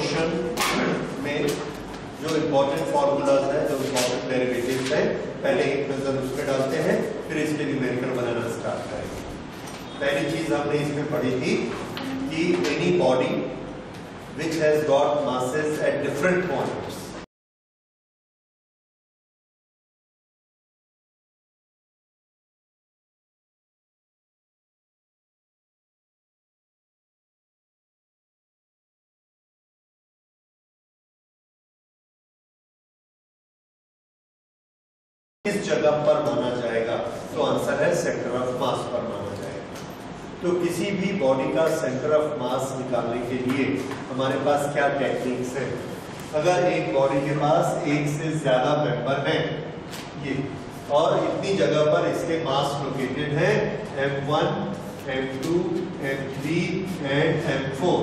Question में जो important formulas है, जो इम्पोर्टेंट डेरिवेटिव्स है, पहले एक नजर उस पर डालते हैं, फिर इसके न्यूमेरिकल बनाना स्टार्ट करेंगे। पहली चीज हमने इसमें पढ़ी थी कि any body which has got masses at different points, किस जगह पर माना जाएगा? तो आंसर है सेंटर ऑफ मास पर माना जाएगा। तो किसी भी बॉडी का सेंटर ऑफ मास निकालने के लिए हमारे पास क्या टेक्निक्स है? अगर एक बॉडी के पास एक से ज्यादा मेंबर हैं ये, और इतनी जगह पर इसके मास लोकेटेड है M1, M2, M3 and M4,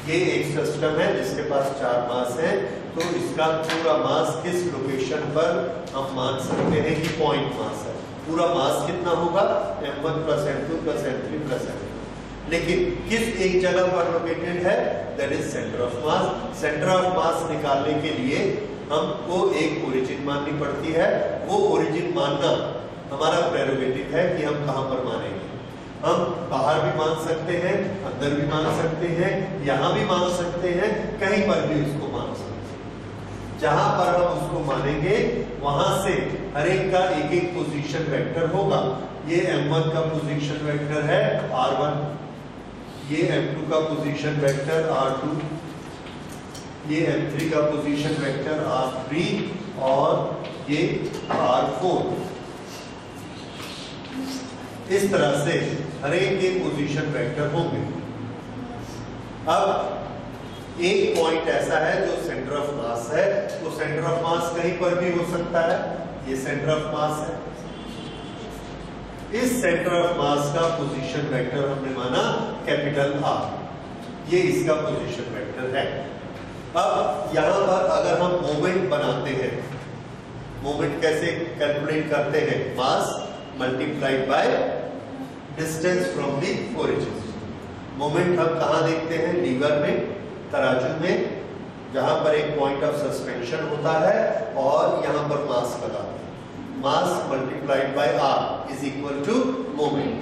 ये एक सिस्टम है जिसके पास 4 मास है, तो इसका पूरा मास किस लोकेशन पर हम मान सकते हैं कि पॉइंट मास है। पूरा मास कितना होगा? M1 plus M2 plus M3 plus M4, लेकिन किस एक जगह पर लोकेटेड है? That is centre of mass. Centre of मास निकालने के लिए हमको एक ओरिजिन माननी पड़ती है। वो ओरिजिन मानना हमारा प्रेरोगेटिव है कि हम कहां पर मानेंगे। हम बाहर भी मान सकते हैं, अंदर भी मान सकते हैं, यहां भी मान सकते हैं, कहीं पर भी उसको मान सकते हैं। जहां पर हम उसको मानेंगे वहां से हर एक का एक एक पोजीशन वेक्टर होगा। ये M1 का पोजीशन वेक्टर है R1, ये M2 का पोजीशन वेक्टर R2, ये M3 का पोजीशन वेक्टर R3 और ये R4। इस तरह से हर एक के पोजीशन वेक्टर होंगे। अब एक पॉइंट ऐसा है जो सेंटर ऑफ मास है, तो सेंटर ऑफ मास कहीं पर भी हो सकता है। ये सेंटर ऑफ मास है। इस सेंटर ऑफ मास का पोजीशन वेक्टर हमने माना कैपिटल R, ये इसका पोजीशन वेक्टर है। अब यहां पर अगर हम मोमेंट बनाते हैं, मोमेंट कैसे कैलकुलेट करते हैं? Mass multiplied by distance from the origin. Moment हम कहां देखते हैं? लीवर में, तराजू में, जहां पर एक पॉइंट ऑफ सस्पेंशन होता है और यहां पर मास लगाते हैं। Mass multiplied by R is equal to moment.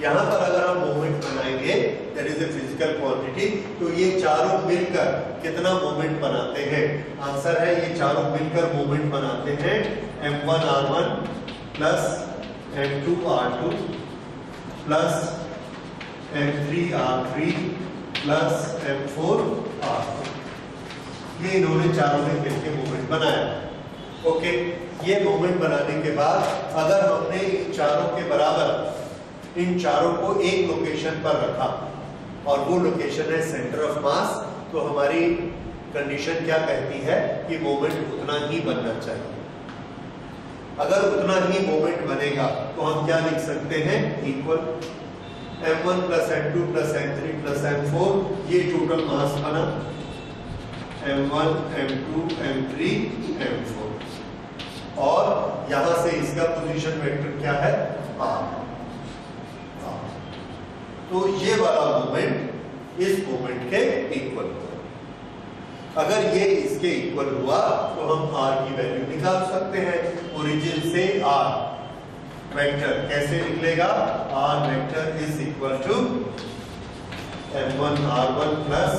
यहां पर अगर हम मोमेंट बनाएंगे, that is a physical quantity, तो ये चारों मिलकर कितना मोमेंट बनाते हैं? आंसर है ये चारों मिलकर मोमेंट बनाते हैं M1 R1 plus M2 R2 plus M3 R3 plus M4 R4। ये इन्होंने चारों ने मिलकर मोमेंट बनाया। ओके, ये मोमेंट बनाने के बाद अगर हमने इन चारों के बराबर इन चारों को एक लोकेशन पर रखा और वो लोकेशन है सेंटर ऑफ मास, तो हमारी कंडीशन क्या कहती है कि मोमेंट उतना ही बनना चाहिए। अगर उतना ही मोमेंट बनेगा तो हम क्या लिख सकते हैं? Equal M1 plus M2 plus M3 plus M4, ये टोटल मास बना M1 M2 M3 M4, और यहां से इसका पोजीशन वेक्टर क्या है? R। तो ये वाला मोमेंट इस मोमेंट के इक्वल होगा। अगर ये इसके इक्वल हुआ तो हम R की वैल्यू निकाल सकते हैं। ओरिजिन से R वेक्टर कैसे निकलेगा? R vector is equal to M1 R1 plus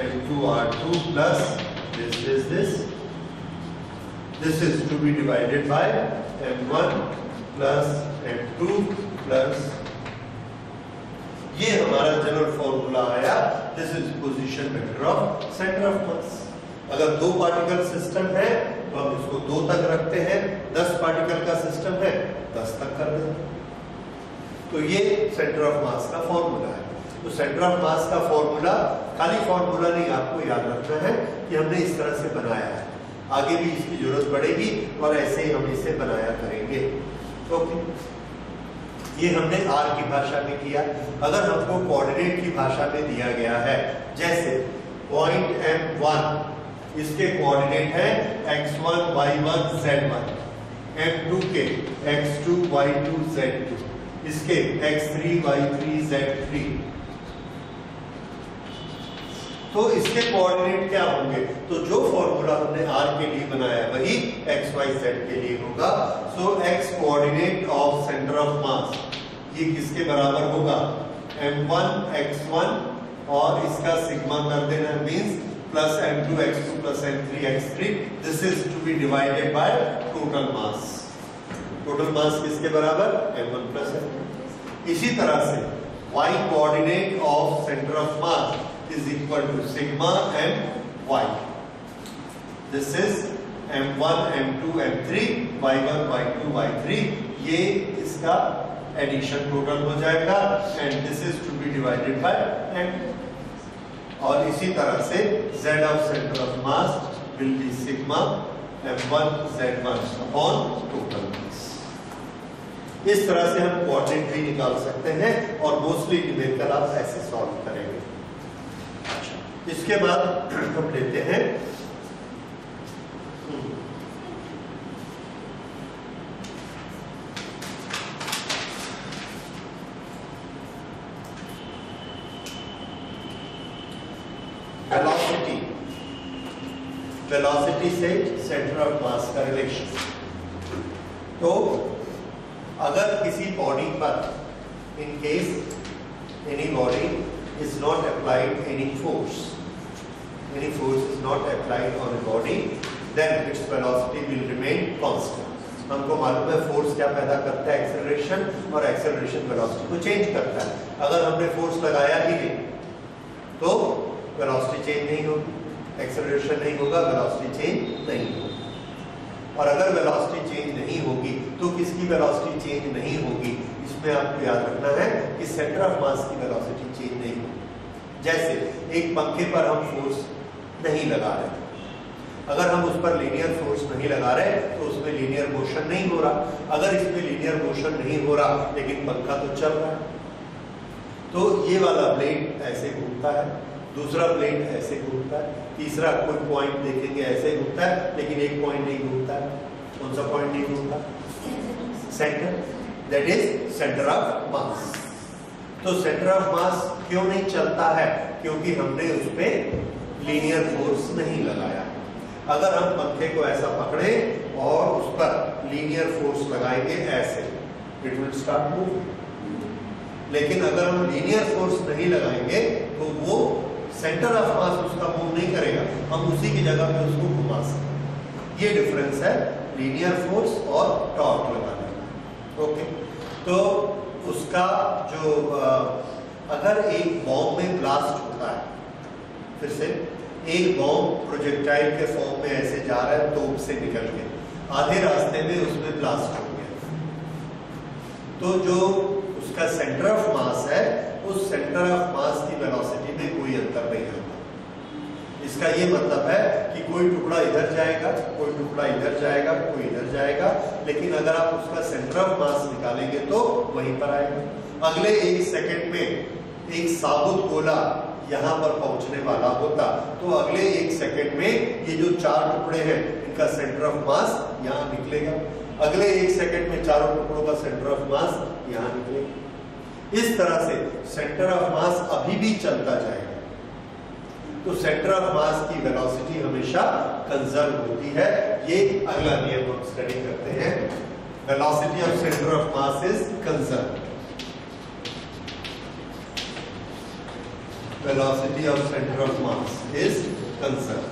M2 R2 plus this is to be divided by M1 plus M2 plus, ये हमारा जनरल फॉर्मूला आया। This is position vector of centre of mass. अगर 2 particle system है तो हम इसको 2 तक रखते हैं, 10 पार्टिकल का सिस्टम है 10 तक कर देते हैं। तो ये सेंटर ऑफ मास का फॉर्मूला है। तो सेंटर ऑफ मास का फॉर्मूला खाली फॉर्मूला नहीं, आपको याद रखना है कि हमने इस तरह से बनाया है। आगे भी इसकी जरूरत पड़ेगी और ऐसे ही हम इसे बनाया करेंगे। ओके, ये हमने R की भाषा में किया। अगर हमको कोऑर्डिनेट की भाषा में दिया गया है, जैसे पॉइंट M1, इसके कोऑर्डिनेट है x1 y1 z1, M2 के x2 y2 z2, इसके x3 y3 z3, तो इसके कोऑर्डिनेट क्या होंगे? तो जो फॉर्मूला हमने r के लिए बनाया वही x y z के लिए होगा। सो x coordinate of centre of मास ये किसके बराबर होगा? m1 x1 और इसका सिग्मा कर देना means plus m2 x2 plus m3 x3। This is to be divided by total mass. Total mass किसके बराबर? m1 plus m2। इसी तरह से y coordinate of centre of mass is equal to sigma my। This is m1 m2 m3 y1 y2 y3। ये इसका addition total हो जाएगा and this is to be divided by m। और इसी तरह से z of centre of mass will be sigma m1 z1 upon total mass. इस तरह से हम कोऑर्डिनेट भी निकाल सकते हैं और मोस्टली न्यूमेरिकल आप ऐसे सॉल्व करेंगे। इसके बाद हम लेते हैं वेलोसिटी। वेलोसिटी से सेंटर ऑफ मास का रिलेशन। तो अगर किसी बॉडी पर in case any body is not applied any force is not applied on a body, then its velocity will remain constant। हमको मालूम है फोर्स क्या पैदा करता है? एक्सेलरेशन, और एक्सेलरेशन वेलोसिटी को चेंज करता है। अगर हमने फोर्स लगाया ही नहीं तो वेलोसिटी चेंज नहीं होगी, एक्सेलरेशन नहीं होगा, वेलोसिटी चेंज नहीं होगी। और अगर वेलोसिटी चेंज नहीं होगी तो किसकी वेलोसिटी चेंज नहीं होगी? इसमें आपको याद रखना है कि सेंटर ऑफ मास की वेलोसिटी चेंज नहीं होगी। जैसे एक पंखे पर हम फोर्स नहीं लगा रहे, अगर हम उस पर लीनियर फोर्स नहीं लगा रहे तो उसमें लीनियर मोशन नहीं हो रहा। अगर इसमें लीनियर मोशन नहीं हो रहा लेकिन पंखा तो चल रहा है, तो ये वाला ब्लेड ऐसे घूमता है, दूसरा ब्लेड ऐसे घूमता है, तीसरा कोई पॉइंट देखेंगे ऐसे घूमता है, लेकिन एक पॉइंट नहीं घूमता है। कौन सा पॉइंट नहीं घूमता? Centre, that is centre of mass. तो सेंटर ऑफ मास क्यों नहीं चलता है? क्योंकि हमने उस पर लीनियर फोर्स नहीं लगाया। अगर हम पंखे को ऐसा पकड़े और उस पर लीनियर फोर्स लगाएंगे ऐसे, इट विल स्टार्ट मूव। लेकिन अगर हम लीनियर फोर्स नहीं लगाएंगे तो वो सेंटर ऑफ मास उसका मूव नहीं करेगा, हम उसी की जगह पे उसको घुमा सकते। ये डिफरेंस है लीनियर फोर्स और टॉर्क लगाने का। ओके, तो उसका जो अगर एक बॉम्ब में ब्लास्ट होता है, फिर से एक बॉम्ब प्रोजेक्टाइल के फॉर्म में ऐसे जा रहा है तोप से निकल के, आधे रास्ते में उसमें ब्लास्ट हो गया, तो जो उसका सेंटर ऑफ मास है उस सेंटर ऑफ मास की वेलोसिटी में कोई अंतर नहीं आता। इसका ये मतलब है कि कोई टुकड़ा इधर जाएगा, कोई टुकड़ा इधर जाएगा, कोई इधर जाएगा, लेकिन अगर आप उसका सेंटर ऑफ मास निकालेंगे तो वहीं पर आएगा। अगले एक सेकंड में एक साबुत गोला यहाँ पर पहुंचने वाला होता तो अगले एक सेकंड में ये जो चार टुकड़े हैं इनका सेंटर ऑफ मास यहाँ निकलेगा, अगले एक सेकंड में चारों टुकड़ों का सेंटर ऑफ मास यहाँ निकलेगा। इस तरह से सेंटर ऑफ मास अभी भी चलता जाएगा। तो सेंटर ऑफ मास की वेलोसिटी हमेशा कंजर्व होती है। ये अगला नियम हम स्टडी करते हैं। Velocity of centre of mass is conserve. Velocity of center of mass is conserved.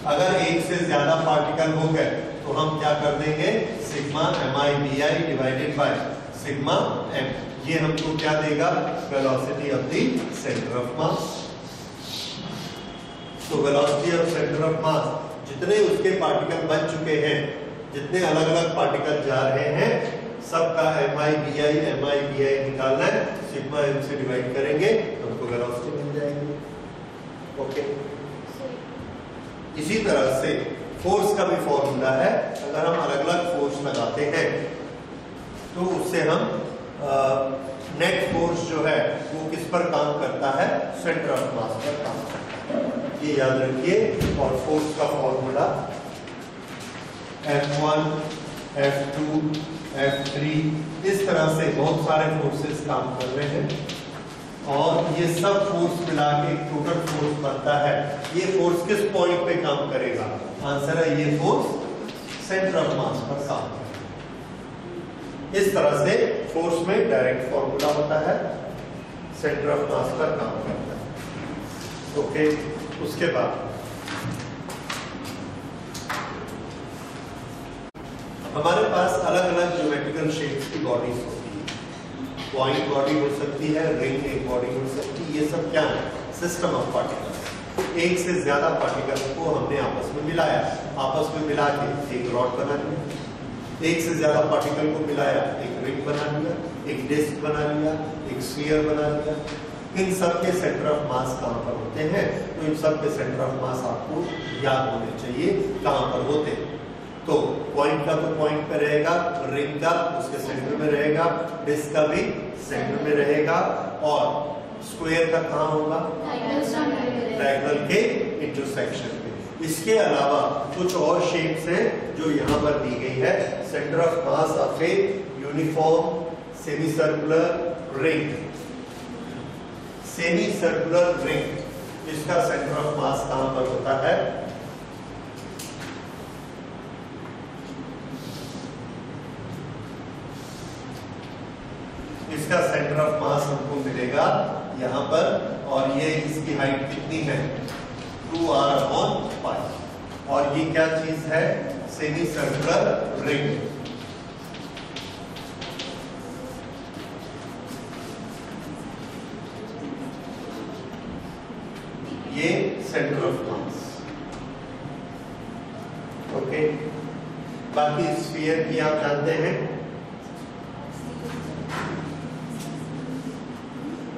अगर एक से ज्यादा पार्टिकल हो गए तो हम क्या कर देंगे? Sigma mi bi divided by sigma m। ये हमको क्या देगा? Velocity of the centre of mass. तो velocity of centre of mass जितने उसके पार्टिकल बन चुके हैं, जितने अलग अलग पार्टिकल जा रहे हैं, सबका mi bi निकालना है। सिग्मा m से डिवाइड करेंगे तो हमको वेलोसिटी मिल जाएगी। ओके, इसी तरह से फोर्स का भी फॉर्मूला है। अगर हम अलग अलग फोर्स लगाते हैं तो उससे हम नेट फोर्स जो है वो किस पर काम करता है? सेंटर ऑफ मास पर काम करता है। ये याद रखिए। और फोर्स का फॉर्मूला F1 F2, F3, इस तरह से बहुत सारे फोर्सेस काम कर रहे हैं और ये सब फोर्स मिला के एक टोटल फोर्स बनता है। ये फोर्स किस पॉइंट पे काम करेगा? आंसर है ये फोर्स सेंटर ऑफ मास पर काम करेगा। इस तरह से फोर्स में डायरेक्ट फॉर्मूला होता है, सेंटर ऑफ मास पर काम करता है। ओके, उसके बाद हमारे पास अलग अलग ज्योमेट्रिकल शेप्स की बॉडीज होती है। पॉइंट बॉडी हो सकती है, रिंग एक बॉडी हो सकती है। ये सब क्या है? System of particles. एक से ज्यादा पार्टिकल को हमने आपस में मिलाया, आपस में मिला के एक रॉड बना लिया। एक से ज्यादा पार्टिकल को मिलाया, एक रिंग बना लिया, एक डिस्क बना लिया, एक स्फीयर बना लिया। इन सब के सेंटर ऑफ मास कहाँ पर होते हैं? तो इन सब के सेंटर ऑफ मास आपको याद होने चाहिए कहाँ पर होते हैं। तो पॉइंट का तो पॉइंट पे रहेगा, रिंग का उसके सेंटर में रहेगा, डिस्क का भी सेंटर में रहेगा और स्क्वायर का कहाँ होगा? डायगोनल के इंटरसेक्शन पे। इसके अलावा कुछ और शेप्स हैं जो यहाँ पर दी गई है। Centre of mass of a uniform semi circular ring, semi circular ring, इसका सेंटर ऑफ मास कहाँ पर होता है? इसका सेंटर ऑफ मास हमको मिलेगा यहाँ पर और ये इसकी हाइट कितनी है? 2r/π। और ये क्या चीज है? Semi circular ring. ये सेंटर ऑफ मास। ओके, बाकी स्फीयर की आप जानते हैं,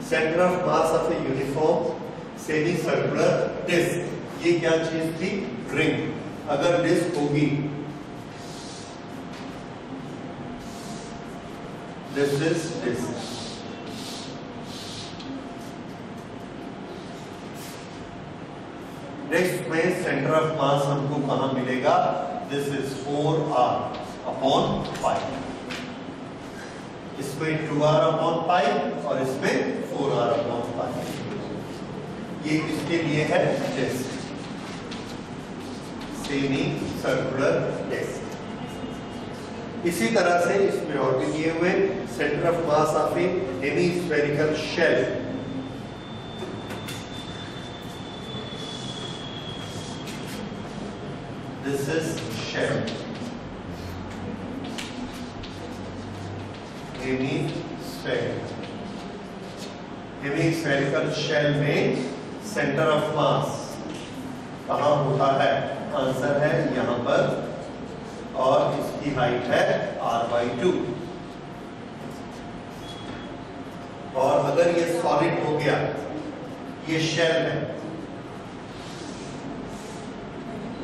centre of mass of a uniform semi circular disc. ये क्या चीज थी? रिंग। अगर डिस्क होगी, दिस इज डिस्क, डिस्क में सेंटर ऑफ मास हमको कहां मिलेगा? This is 4r/π। इसमें 2r/π और इसमें 4r/π। ये किसके लिए है? Disc, semi circular disc. इसी तरह से इसमें और भी दिए हुए centre of mass of a hemispherical shell. This is shell, hemispherical shell में सेंटर ऑफ मास कहां होता है? आंसर है यहां पर और इसकी हाइट है r/2। और अगर ये सॉलिड हो गया, ये शेल है,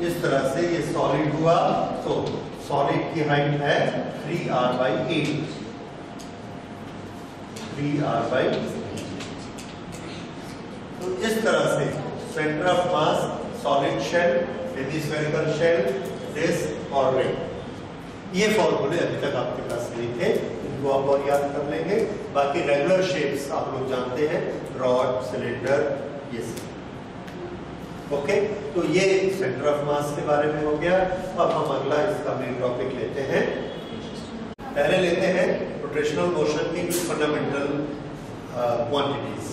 इस तरह से ये सॉलिड हुआ तो सॉलिड की हाइट है 3r/8। 3r/8। तो इस तरह से centre of mass, solid shell, hemispherical shell, disc और रिंग। ये फॉर्मूले अभी तक आपके पास नहीं थे, इनको आप और याद कर लेंगे। बाकी रेगुलर शेप्स आप लोग जानते हैं, रॉड, सिलेंडर, ये सब। ओके, तो ये सेंटर ऑफ मास के बारे में हो गया। अब हम अगला इसका मेन टॉपिक लेते हैं। पहले लेते हैं रोटेशनल मोशन की फंडामेंटल क्वांटिटीज।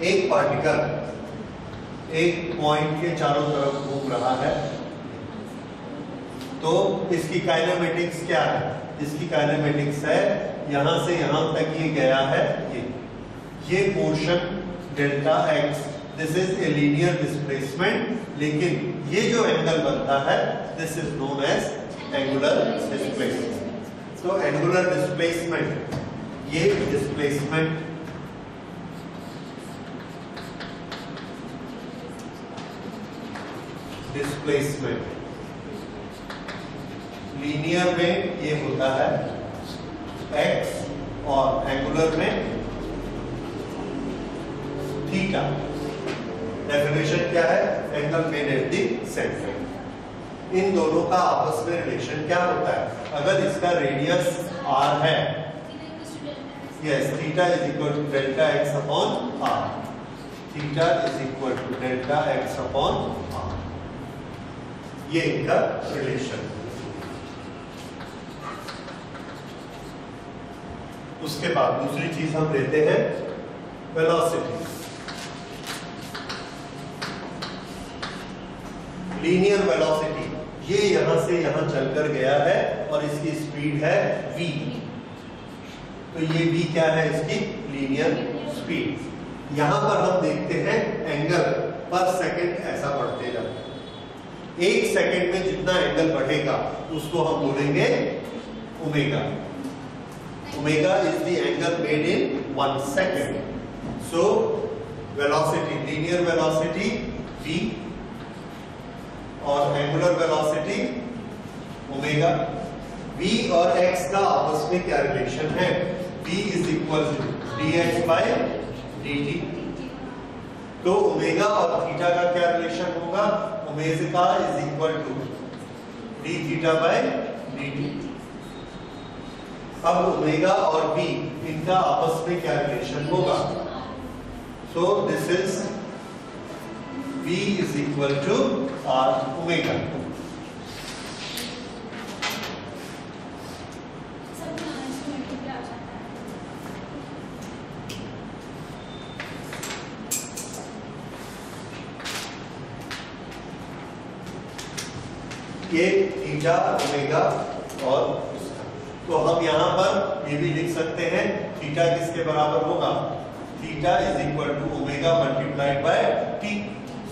एक पार्टिकल एक पॉइंट के चारों तरफ घूम रहा है तो इसकी काइनेमेटिक्स क्या है? इसकी काइनेमेटिक्स है यहां से यहां तक ये गया है, ये portion delta x, this is a linear displacement. लेकिन ये जो एंगल बनता है this is known as angular displacement. तो एंगुलर डिस्प्लेसमेंट, ये डिस्प्लेसमेंट लीनियर में ये होता है x और एंगुलर में थीटा। डेफिनेशन क्या है? Angle made at the centre. इन दोनों का आपस में रिलेशन क्या होता है? अगर इसका रेडियस r है, yes, theta is equal to delta x upon r, theta is equal to delta x upon r, ये इनका रिलेशन। उसके बाद दूसरी चीज हम लेते हैं वेलोसिटी। लीनियर वेलोसिटी, ये यहां से यहां चलकर गया है और इसकी स्पीड है v, तो ये v क्या है? इसकी लीनियर स्पीड। यहां पर हम देखते हैं एंगल पर सेकंड ऐसा बढ़ते जाता है। एक सेकंड में जितना एंगल बढ़ेगा उसको हम बोलेंगे omega. Omega is the angle made in 1 second. So velocity, linear velocity v और एंगुलर वेलोसिटी ओमेगा। v और x का आपस में क्या रिलेशन है? v is equal to dx by dt। तो ओमेगा और थीटा का क्या रिलेशन होगा? Omega is equal to d theta by dt। अब ओमेगा और v इनका आपस में क्या रिलेशन होगा? So this is v is equal to r omega। ये थीटा ओमेगा और उसका, तो हम यहां पर ये भी लिख सकते हैं थीटा किसके बराबर होगा? Theta is equal to omega multiplied by t.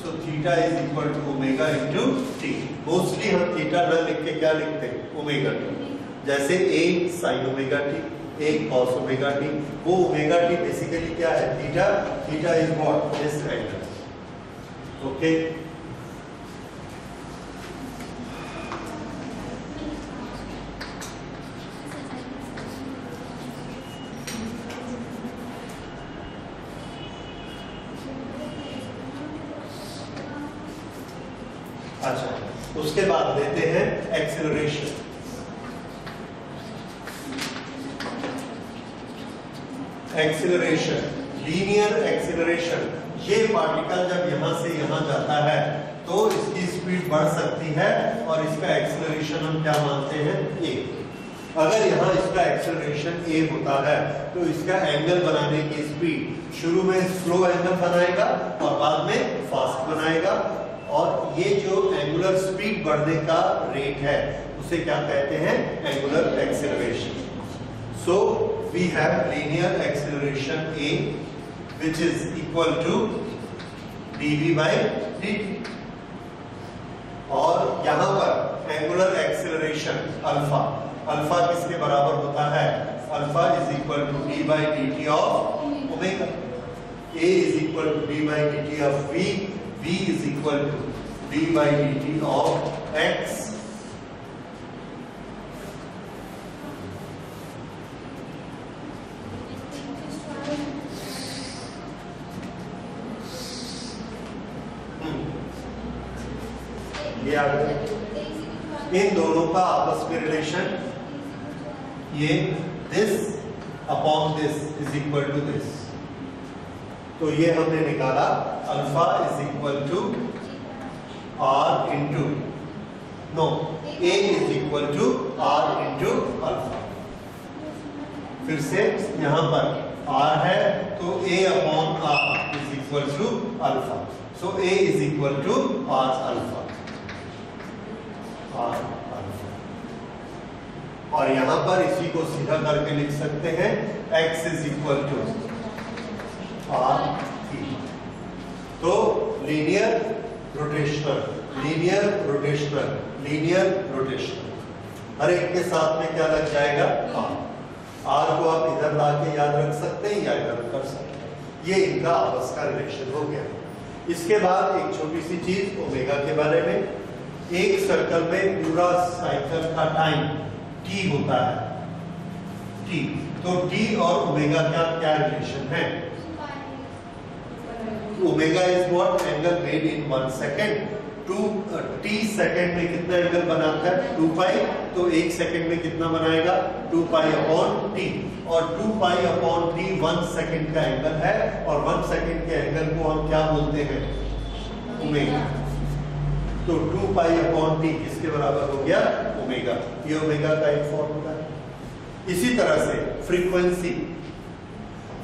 So theta is equal to omega into t. Mostly हम थीटा न लिख के क्या लिखते हैं? Omega t. जैसे a sin omega t, a cos omega t. वो ओमेगा टी बेसिकली क्या है? Theta. Theta is what? This angle. Okay, अच्छा, उसके बाद लेते हैं एक्सेलरेशन। Acceleration, linear acceleration. ये पार्टिकल जब यहां से यहां जाता है तो इसकी स्पीड बढ़ सकती है और इसका एक्सेलरेशन हम क्या मानते हैं? a। अगर यहां इसका एक्सेलरेशन a होता है तो इसका एंगल बनाने की स्पीड शुरू में स्लो एंगल बनाएगा और बाद में फास्ट बनाएगा, और ये जो एंगुलर स्पीड बढ़ने का रेट है उसे क्या कहते हैं? Angular acceleration. So we have linear acceleration a which is equal to dv by dt, और यहां पर एंगुलर एक्सेलरेशन अल्फा, अल्फा किसके बराबर होता है? Alpha is equal to d by dt of omega. a is equal to d by dt of v, v is equal to d by dt of x। ये आ गया। इन दोनों का आपस में रिलेशन, ये this upon this is equal to this. तो ये हमने निकाला alpha is equal to r into no a is equal to r into alpha. फिर से यहां पर आर है तो a upon r is equal to alpha. So a is equal to r alpha, r alpha. और यहां पर इसी को सीधा करके लिख सकते हैं x is equal to r theta. तो linear rotational, linear rotational, linear rotational, हर एक के साथ में क्या लग जाएगा? आर को आप इधर लाके याद रख सकते हैं या इधर कर सकते हैं। ये इनका आपस का रिलेशन हो गया। इसके बाद एक छोटी सी चीज ओमेगा के बारे में। एक सर्कल में पूरा साइकिल का टाइम t होता है, t। तो t और ओमेगा का क्या रिलेशन है? Omega is what? Angle made in 1 second. t second में कितना एंगल बनाता है 2 पाई, तो 1 सेकंड में कितना बनाएगा 2 पाई अपॉन t, और 2 पाई अपॉन t 1 सेकंड का एंगल है, और 1 सेकंड के एंगल को हम क्या बोलते हैं ओमेगा। तो 2 पाई अपॉन t किसके बराबर हो गया ओमेगा। ये ओमेगा का एक फॉर्मूला है। इसी तरह से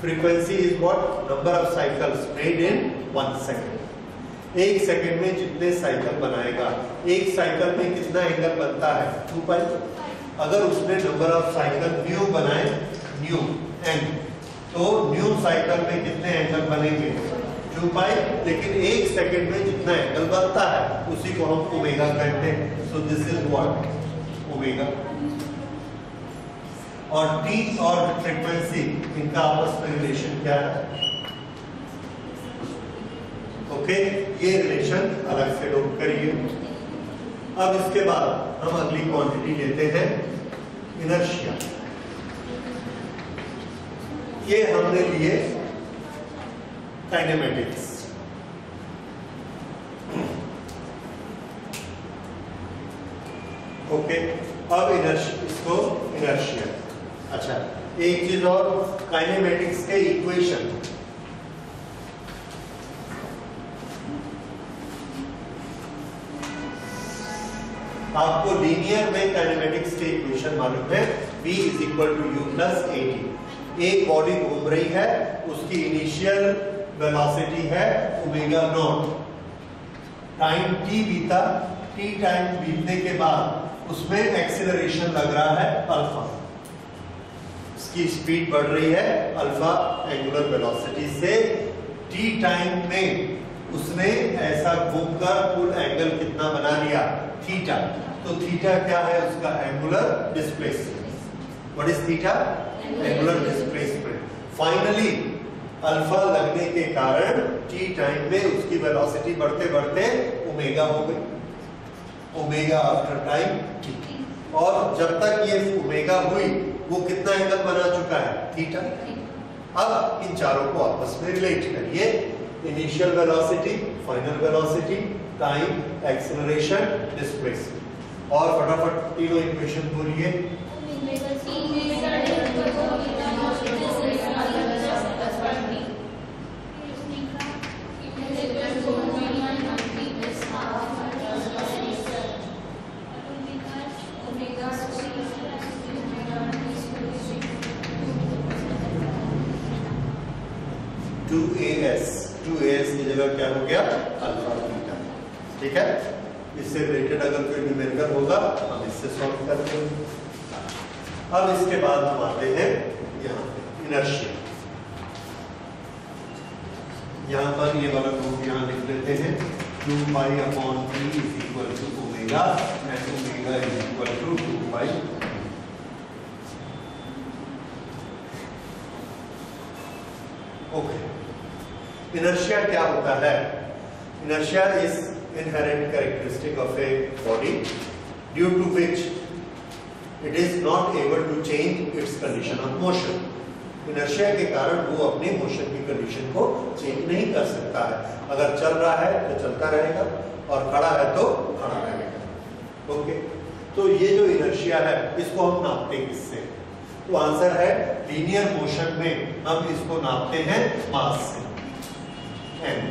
frequency is what number of cycles made in 1 second. 1 second में जितने साइकिल बनाएगा, 1 साइकिल में कितना एंगल बनता है 2 पाई। अगर उसने नंबर ऑफ साइकिल न्यू बनाए न्यू एन, तो न्यू साइकिल में कितने एंगल बनेंगे 2 पाई, लेकिन 1 सेकंड में जितना एंगल बनता है उसी को हम ओमेगा कहते हैं। सो दिस इज व्हाट ओमेगा। और टी और फ्रीक्वेंसी इनका आपस में रिलेशन क्या है ओके, ये रिलेशन अलग से नोट करिए। अब इसके बाद हम अगली क्वांटिटी लेते हैं इनर्शिया। ये हमने लिए काइनेमेटिक्स। ओके, अब इसको इनर्शिया। अच्छा, एक चीज और, काइनेमेटिक्स के इक्वेशन आपको लीनियर में काइनेमेटिक्स के इक्वेशन मालूम है, v is equal to u plus a t. एक बॉडी घूम रही है, उसकी इनिशियल वेलोसिटी है ओमेगा नॉट, टाइम t बीता, t टाइम बीतने के बाद उसमें एक्सीलरेशन लग रहा है अल्फा, इसकी स्पीड बढ़ रही है अल्फा एंगुलर वेलोसिटी से। t टाइम में उसने ऐसा घूमकर कुल एंगल कितना बना लिया थीटा। तो थीटा क्या है उसका angular displacement. What is theta angular displacement. Finally alpha लगने के कारण t टाइम में उसकी वेलोसिटी बढ़ते बढ़ते ओमेगा हो गई, ओमेगा आफ्टर टाइम t। और जब तक ये ओमेगा हुई वो कितना एंगल बना चुका है थीटा। अब इन चारों को आपस में रिलेट करिए, initial velocity, final velocity, time, acceleration, displacement. और फटाफट तीनों इक्वेशन बोलिए। टू एस की जगह क्या हो गया अल्फा थीटा। ठीक है, इससे रिलेटेड अगर कोई न्यूमेरिकल होगा हम इससे सॉल्व करते हैं। अब इसके बाद हम आते हैं यहाँ इनर्शिया। यहाँ पर ये वाला ग्रुप यहाँ लिख लेते हैं 2 pi upon t is equal to omega and omega is equal to 2 pi. Okay, inertia क्या होता है? Inertia is inherent characteristic of a body due to which it is not able to change its condition of motion। Inertia के कारण वो अपने motion की condition को change नहीं कर सकता है। अगर चल रहा है तो चलता रहेगा और खड़ा है तो खड़ा रहेगा। ओके, तो ये जो इनर्शिया है इसको हम नापते हैं किससे? तो आंसर है लीनियर मोशन में हम इसको नापते हैं मास से m।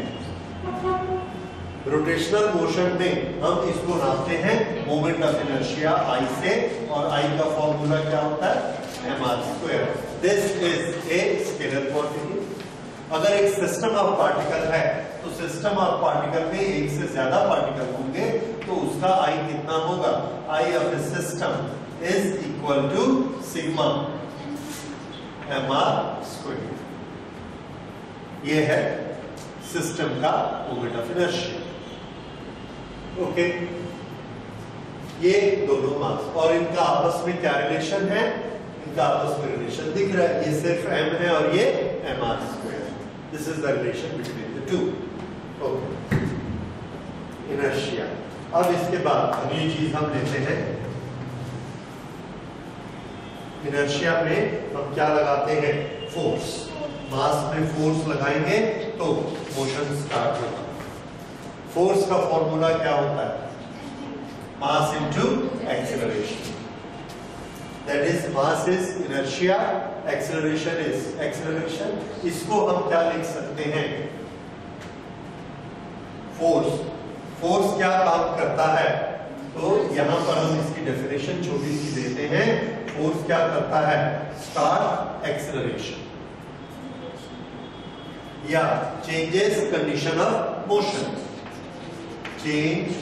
रोटेशनल मोशन में हम इसको नापते हैं मोमेंट ऑफ इनर्शिया I से, और I का फॉर्मूला क्या होता है mr²। This is a scalar quantity. अगर एक सिस्टम ऑफ पार्टिकल है तो सिस्टम ऑफ पार्टिकल में एक से ज्यादा पार्टिकल होंगे तो उसका I कितना होगा? I of a system is equal to sigma mr²। ये है सिस्टम का मोमेंट ऑफ इनर्शिया। ओके, ये दोनों मास, और इनका आपस में क्या रिलेशन है? इनका आपस में रिलेशन दिख रहा है, ये सिर्फ m है और ये mr²। This is the relation between the two. Okay, inertia. अब इसके बाद अगली चीज हम लेते हैं, इनर्शिया में हम क्या लगाते हैं? फोर्स। मास में फोर्स लगाएंगे तो मोशन स्टार्ट होगा। फोर्स का फॉर्मूला क्या होता है? Mass into acceleration. That is mass is inertia, acceleration is acceleration. इसको हम क्या लिख सकते हैं? फोर्स। फोर्स क्या काम करता है? तो यहां पर हम इसकी डेफिनेशन छोटी सी देते हैं। फोर्स क्या करता है? स्टार्ट एक्सेलरेशन या changes condition of motion, change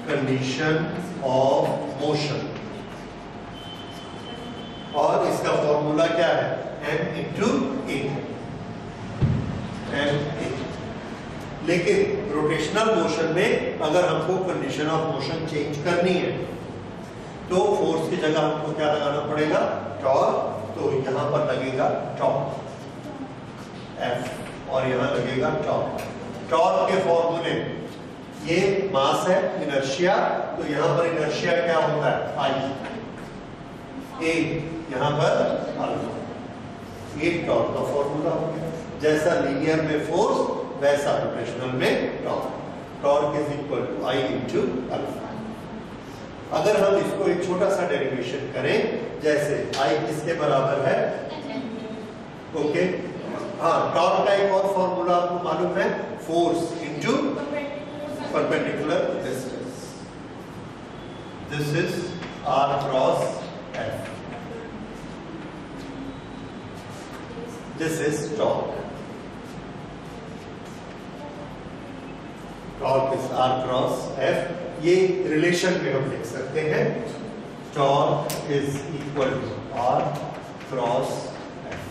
condition of motion. और इसका फॉर्मूला क्या है? m इंटू ए, m ए। लेकिन रोटेशनल मोशन में अगर हमको कंडीशन ऑफ मोशन चेंज करनी है तो फोर्स की जगह हमको क्या लगाना पड़ेगा? टॉर्क। तो यहां पर लगेगा टॉर्क F और यहां लगेगा टॉर्क। टॉर्क के फॉर्मूले, ये मास है इनर्शिया, तो यहां पर इनर्शिया क्या होता है? I, A यहां पर अल्फा। ये टॉर्क का फॉर्मूला हो गया। जैसा लीनियर में फोर्स वैसा रोटेशनल में torque. Torque is equal to I into alpha. अगर हम इसको एक छोटा सा डेरिवेशन करें, जैसे I किसके बराबर है? ओके, हाँ, टॉर्क का एक और फॉर्मूला आपको मालूम है, force into perpendicular distance. This is R cross F। This is torque. Torque is R cross F। ये रिलेशन में हम लिख सकते हैं, torque is equal to R cross F।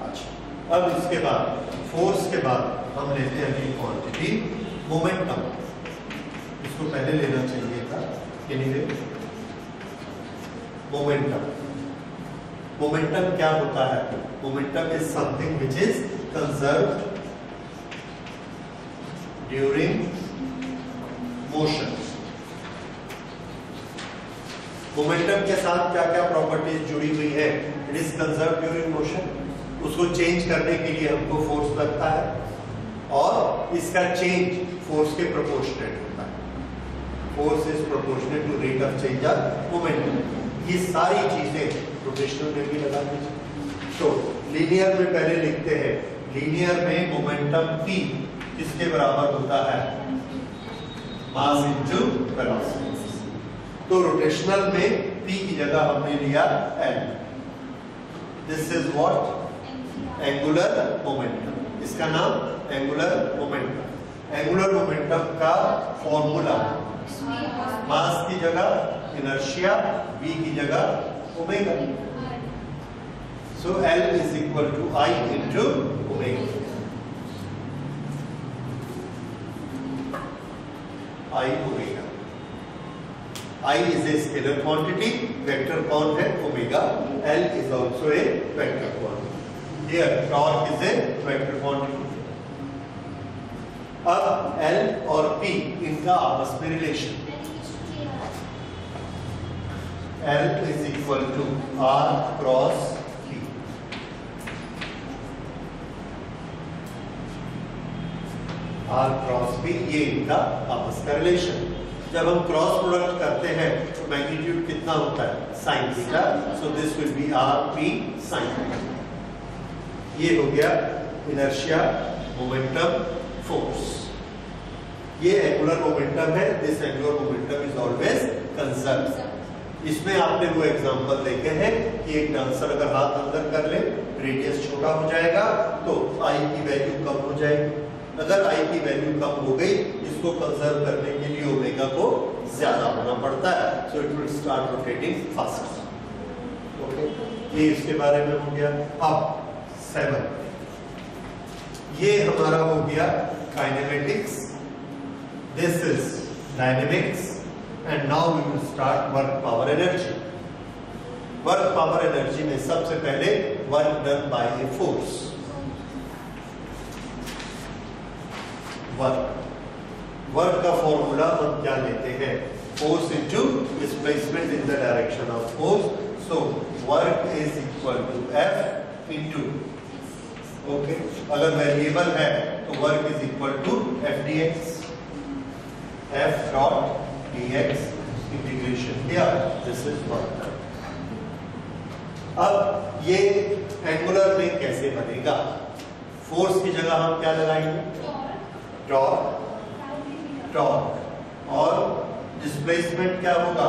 अच्छा, अब इसके बाद फोर्स के बाद हम लेते हैं अगली क्वांटिटी मोमेंटम। इसको पहले लेना चाहिए था। Anyway, momentum. मोमेंटम क्या होता है? Momentum is something which is conserved during motion. Momentum के साथ क्या क्या प्रॉपर्टीज जुड़ी हुई है? It is conserved during motion. उसको चेंज करने के लिए हमको फोर्स लगता है और इसका चेंज फोर्स के प्रोपोर्शनेट होता है। Force is proportionate to rate of change of momentum. ये सारी चीजें रोटेशनल में भी लगा दीजिए। तो लीनियर में पहले लिखते हैं, लीनियर में मोमेंटम P किसके बराबर होता है? Mass into velocity. तो रोटेशनल में P की जगह हमने लिया L। This is what? Angular momentum. इसका नाम एंगुलर मोमेंटम। एंगुलर मोमेंटम का फॉर्मूला, मास की जगह इनर्शिया, v की जगह omega. So L is equal to I into omega. I omega. I is a scalar quantity, vector कौन है? Omega. L is also a vector quantity. Here torque is a vector quantity। अब L और P इनका आपस में relation, L is equal to R cross P। R cross P ये इनका आपस का रिलेशन। जब हम क्रॉस प्रोडक्ट करते हैं तो मैग्नीट्यूड कितना होता है? Sine theta. So this will be R P sine theta. ये हो गया इनर्शिया, मोमेंटम, फोर्स। ये एंगुलर मोमेंटम है। This angular momentum is always conserved. इसमें आपने वो एग्जांपल देखे हैं कि एक डांसर अगर हाथ अंदर कर ले, रेडियस छोटा हो जाएगा तो I की वैल्यू कम हो जाएगी। अगर I की वैल्यू कम हो गई, इसको कंजर्व करने के लिए ओमेगा को ज्यादा होना पड़ता है। So it will start rotating faster. Okay, ये इसके बारे में हो गया। अब 7, ये हमारा हो गया kinematics. This is dynamics and now we will start work power energy. Work power energy में सबसे पहले work done by a force. Work का फॉर्मूला हम क्या लेते हैं? Force into displacement in the direction of force. So work is equal to F into, okay, अगर variable है तो work is equal to F D X, F dot D X integration किया, this is work. अब ये angular में कैसे बनेगा? Force की जगह हम क्या लगाएंगे? टॉर्क, टॉर्क, और डिस्प्लेसमेंट क्या होगा?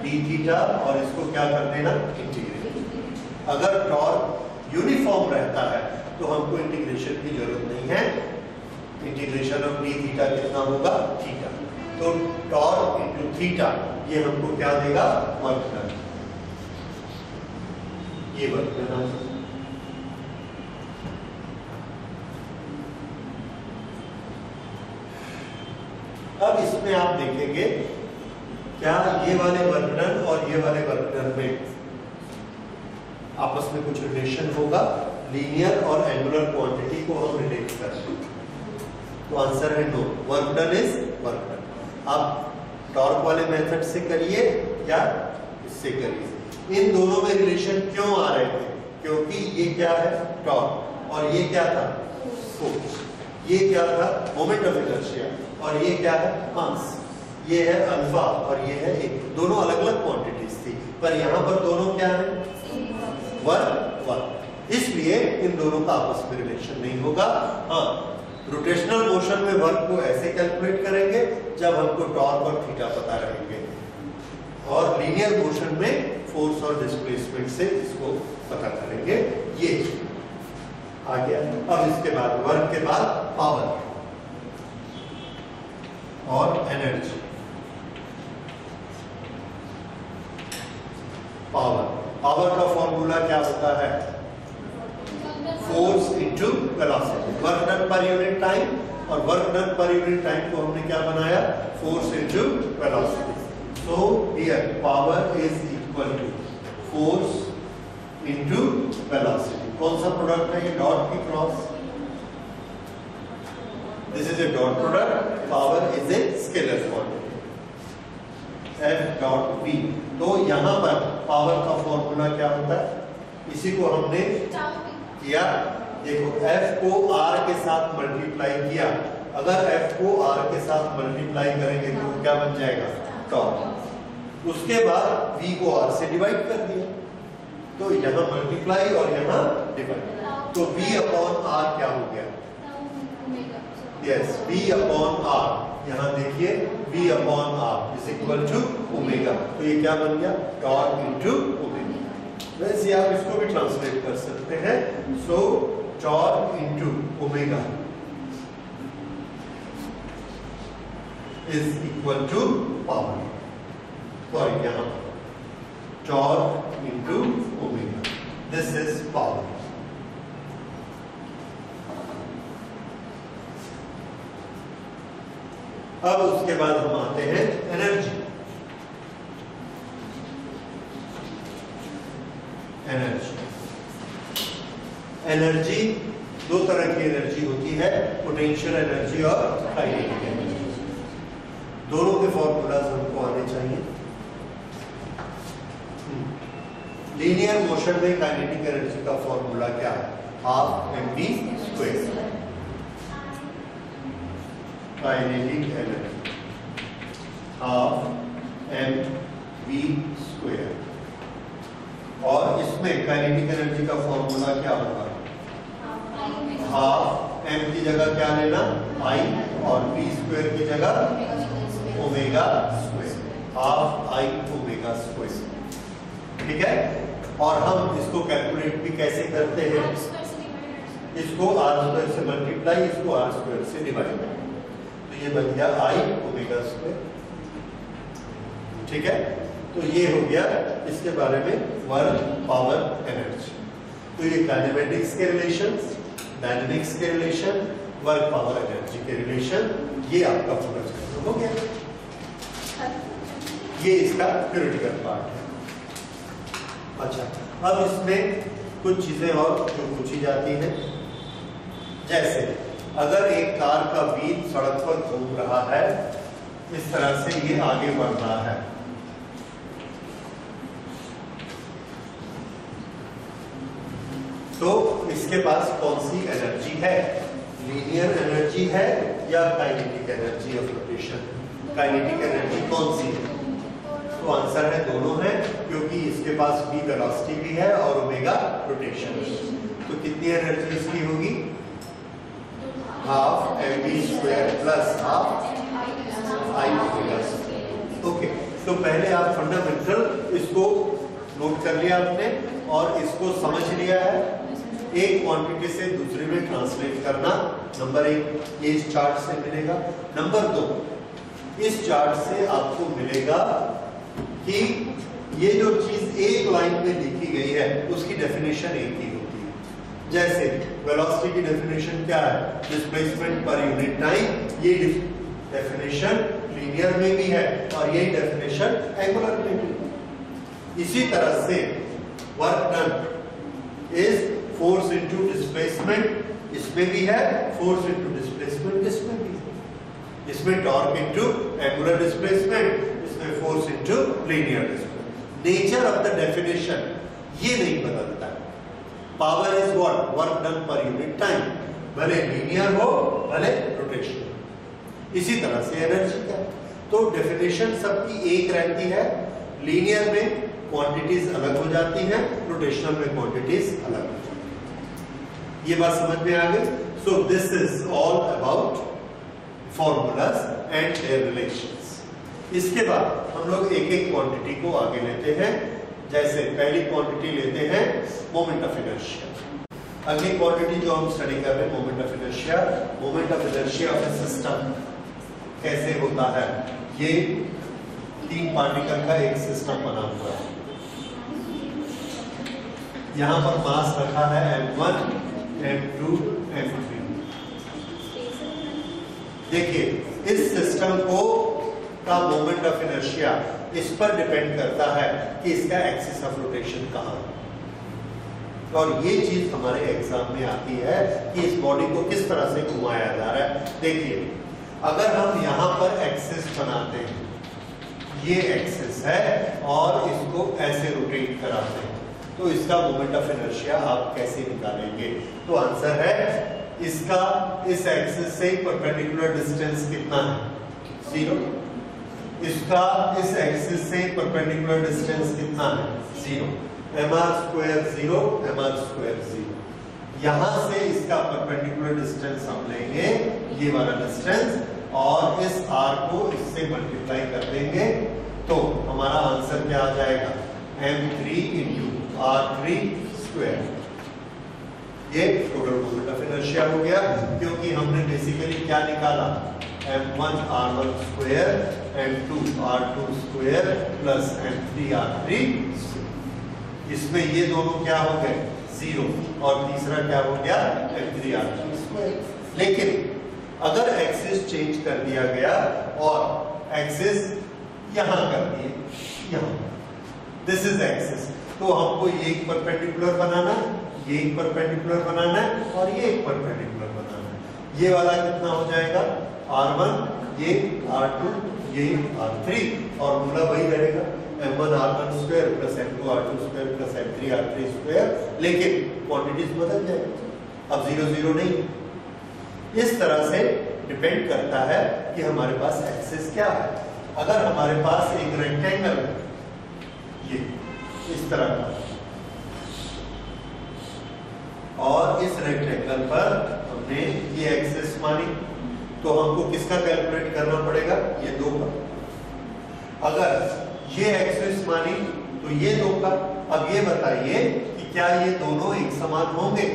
डी थीटा, और इसको क्या कर देना? इंटीग्रेट। अगर टॉर्क यूनिफॉर्म रहता है तो हमको इंटीग्रेशन की जरूरत नहीं है। इंटीग्रेशन ऑफ डी थीटा कितना होगा? थीटा। तो टॉर्क इंटू थीटा ये हमको क्या देगा? Work done. ये वर्क डन। अब इसमें आप देखेंगे क्या ये वाले वर्क डन और ये वाले वर्क डन में आपस में कुछ रिलेशन होगा? लीनियर और एंगुलर क्वांटिटी को हम रिलेट करते हैं, तो आंसर है no. Work done is work done. आप टॉर्क वाले मेथड से करिए या इससे करिए, इन दोनों में रिलेशन क्यों आ रहे थे? क्योंकि ये क्या है? टॉर्क, और ये क्या था? फोर्स। ये क्या था? मोमेंट ऑफ इनर्शिया, और ये क्या है? मास। ये है अल्फा और ये है एक, दोनों अलग अलग क्वांटिटीज थी, पर यहाँ पर दोनों क्या है? Work, work. इसलिए इन दोनों का आपस में रिलेशन नहीं होगा। हाँ, रोटेशनल मोशन में वर्क को ऐसे कैलकुलेट करेंगे जब हमको टॉर्क और थीटा पता रहेंगे, और लीनियर मोशन में फोर्स और डिस्प्लेसमेंट से इसको पता करेंगे। ये आ गया। अब इसके बाद वर्क के बाद पावर और एनर्जी। पावर, पावर का फॉर्मूला क्या होता है? Force into velocity. Work done per unit time, और work done per unit time को हमने क्या बनाया? Force into velocity. So here power is equal to force into velocity. कौन सा प्रोडक्ट है ये? डॉट की cross. This is a dot product. Power is a scalar quantity, F dot V। तो यहाँ पर पावर का फॉर्मूला क्या होता है? इसी को हमने किया। देखो, F को R के साथ मल्टीप्लाई किया। अगर F को R के साथ मल्टीप्लाई करेंगे तो क्या बन जाएगा? टॉर्क। उसके बाद V को R से डिवाइड कर दिया, तो यहाँ मल्टीप्लाई और यहाँ डिवाइड, तो V अपॉन R क्या हो गया? Yes, V upon R। यहाँ देखिए V upon R is equal to omega, तो ये क्या बन गया? Torque into omega. वैसे आप इसको भी ट्रांसलेट कर सकते हैं। So torque into omega is equal to power, sorry यहाँ torque into omega, this is power. अब उसके बाद हम आते हैं एनर्जी। एनर्जी, एनर्जी दो तरह की एनर्जी होती है, पोटेंशियल एनर्जी और काइनेटिक एनर्जी। दोनों के फॉर्मूलाज हमको आने चाहिए। लीनियर मोशन में काइनेटिक एनर्जी का फॉर्मूला क्या है? Half mv square. Kinetic energy half mv square, और इसमें काइनेटिक एनर्जी का फॉर्मूला क्या होगा? हाफ m की जगह क्या लेना? I, और v स्क्वायर की जगह omega square, half I omega square. ठीक है, और हम इसको कैलकुलेट भी कैसे करते हैं? इसको r स्क्वायर से मल्टीप्लाई, इसको r स्क्वायर से डिवाइड, तो ये बन गया I ओमेगा स्क्वायर। ठीक है, तो ये हो गया इसके बारे में वर्क, पावर, एनर्जी। तो ये काइनेमेटिक्स के रिलेशंस, डायनेमिक्स के रिलेशन, वर्क, पावर, एनर्जी के रिलेशन, ये आपका पूरा चैप्टर हो गया। ये इसका थ्योरेटिकल पार्ट है। अच्छा, अब इसमें कुछ चीजें और जो पूछी जाती हैं, जैसे अगर एक कार का व्हील सड़क पर घूम रहा है, इस तरह से ये आगे बढ़ रहा है, तो इसके पास कौन सी एनर्जी है, लीनियर एनर्जी है या kinetic energy of rotation? Kinetic energy कौन सी है? तो आंसर है दोनों है, क्योंकि इसके पास v वेलोसिटी भी है और ओमेगा रोटेशन है। तो कितनी एनर्जी इसकी होगी? Half mv² plus half I omega. Okay, तो पहले आप फंडामेंटल इसको नोट कर लिया आपने और इसको समझ लिया है। एक क्वांटिटी से दूसरे में ट्रांसलेट करना, नंबर 1 ये इस चार्ट से मिलेगा। नंबर 2 इस चार्ट से आपको मिलेगा कि ये जो चीज एक लाइन में लिखी गई है उसकी डेफिनेशन एक ही होती है। जैसे वेलोसिटी की डेफिनेशन क्या है? डिस्प्लेसमेंट पर यूनिट टाइम। ये डेफिनेशन लीनियर में भी है और यही डेफिनेशन एंगुलर में भी। इसी तरह से work done is force into displacement, इसमें भी है, फोर्स इनटू डिस्प्लेसमेंट इसमें भी है। इसमें टॉर्क इनटू एंगुलर डिस्प्लेसमेंट, इसमें force into linear displacement. Nature of the definition ये नहीं बदलता। Power is what? Work done per unit time, भले लीनियर हो भले रोटेशनल। इसी तरह से एनर्जी का तो डेफिनेशन सबकी एक रहती है। लीनियर में क्वांटिटीज अलग हो जाती हैं, रोटेशनल में क्वांटिटीज अलग हो जाती हैं। ये बात समझ में आ गई? सो this is all about formulas and their relations. इसके बाद हम लोग एक एक क्वांटिटी को आगे लेते हैं। जैसे पहली क्वांटिटी लेते हैं मोमेंट ऑफ इनर्शिया। अगली क्वांटिटी जो हम स्टडी कर रहे हैं moment of inertia. Moment of inertia of a system कैसे होता है? ये 3 पार्टिकल का एक सिस्टम बना हुआ है। यहां पर मास रखा है m1, m2, m3। देखिए इस सिस्टम को का मोमेंट ऑफ इनर्शिया इस पर डिपेंड करता है कि इसका एक्सिस ऑफ रोटेशन कहां है। और ये चीज हमारे एग्जाम में आती है कि इस बॉडी को किस तरह से घुमाया जा रहा है। देखिए अगर हम यहां पर एक्सिस बनाते हैं, ये एक्सिस है और इसको ऐसे रोटेट कराते हैं, तो इसका मोमेंट ऑफ इनर्शिया आप कैसे निकालेंगे? तो आंसर है इसका इस एक्सिस से परपेंडिकुलर डिस्टेंस कितना है? 0। इसका इस एक्सिस से परपेंडिकुलर डिस्टेंस कितना है? 0। mr² 0, mr² 0। यहां से इसका परपेंडिकुलर डिस्टेंस हम लेंगे, ये वाला डिस्टेंस, और इस r को इससे मल्टीप्लाई कर देंगे तो हमारा आंसर क्या आ जाएगा? m3 into r3²। ये टोटल मोमेंट ऑफ इनर्शिया हो गया, क्योंकि हमने बेसिकली क्या निकाला? m1 r1² m2 r2² plus m3 r3²। इसमें ये दोनों क्या हो गए? 0, और तीसरा क्या हो गया? m3 r3²। लेकिन अगर एक्सिस चेंज कर दिया गया और एक्सिस यहां कर दिए, यहां, दिस इज एक्सिस, तो हमको ये एक परपेंडिकुलर बनाना, ये एक परपेंडिकुलर बनाना है और ये एक परपेंडिकुलर बनाना है। ये वाला कितना हो जाएगा? r1, ये r2, ये r3, और मूला वही रहेगा m1 r1² plus m2 r2² plus m3 r3², लेकिन क्वांटिटीज बदल जाएगी, अब 0 0 नहीं। इस तरह से डिपेंड करता है कि हमारे पास एक्सिस क्या है। अगर हमारे पास एक रेक्टेंगल है, ये इस तरह का, और इस रेक्टेंगल पर हमने ये एक्सिस मानी, तो हमको किसका कैलकुलेट करना पड़ेगा? ये 2 का। अगर ये एक्सिस मानी तो ये 2 का। अब ये बताइए कि क्या ये दोनों एक समान होंगे?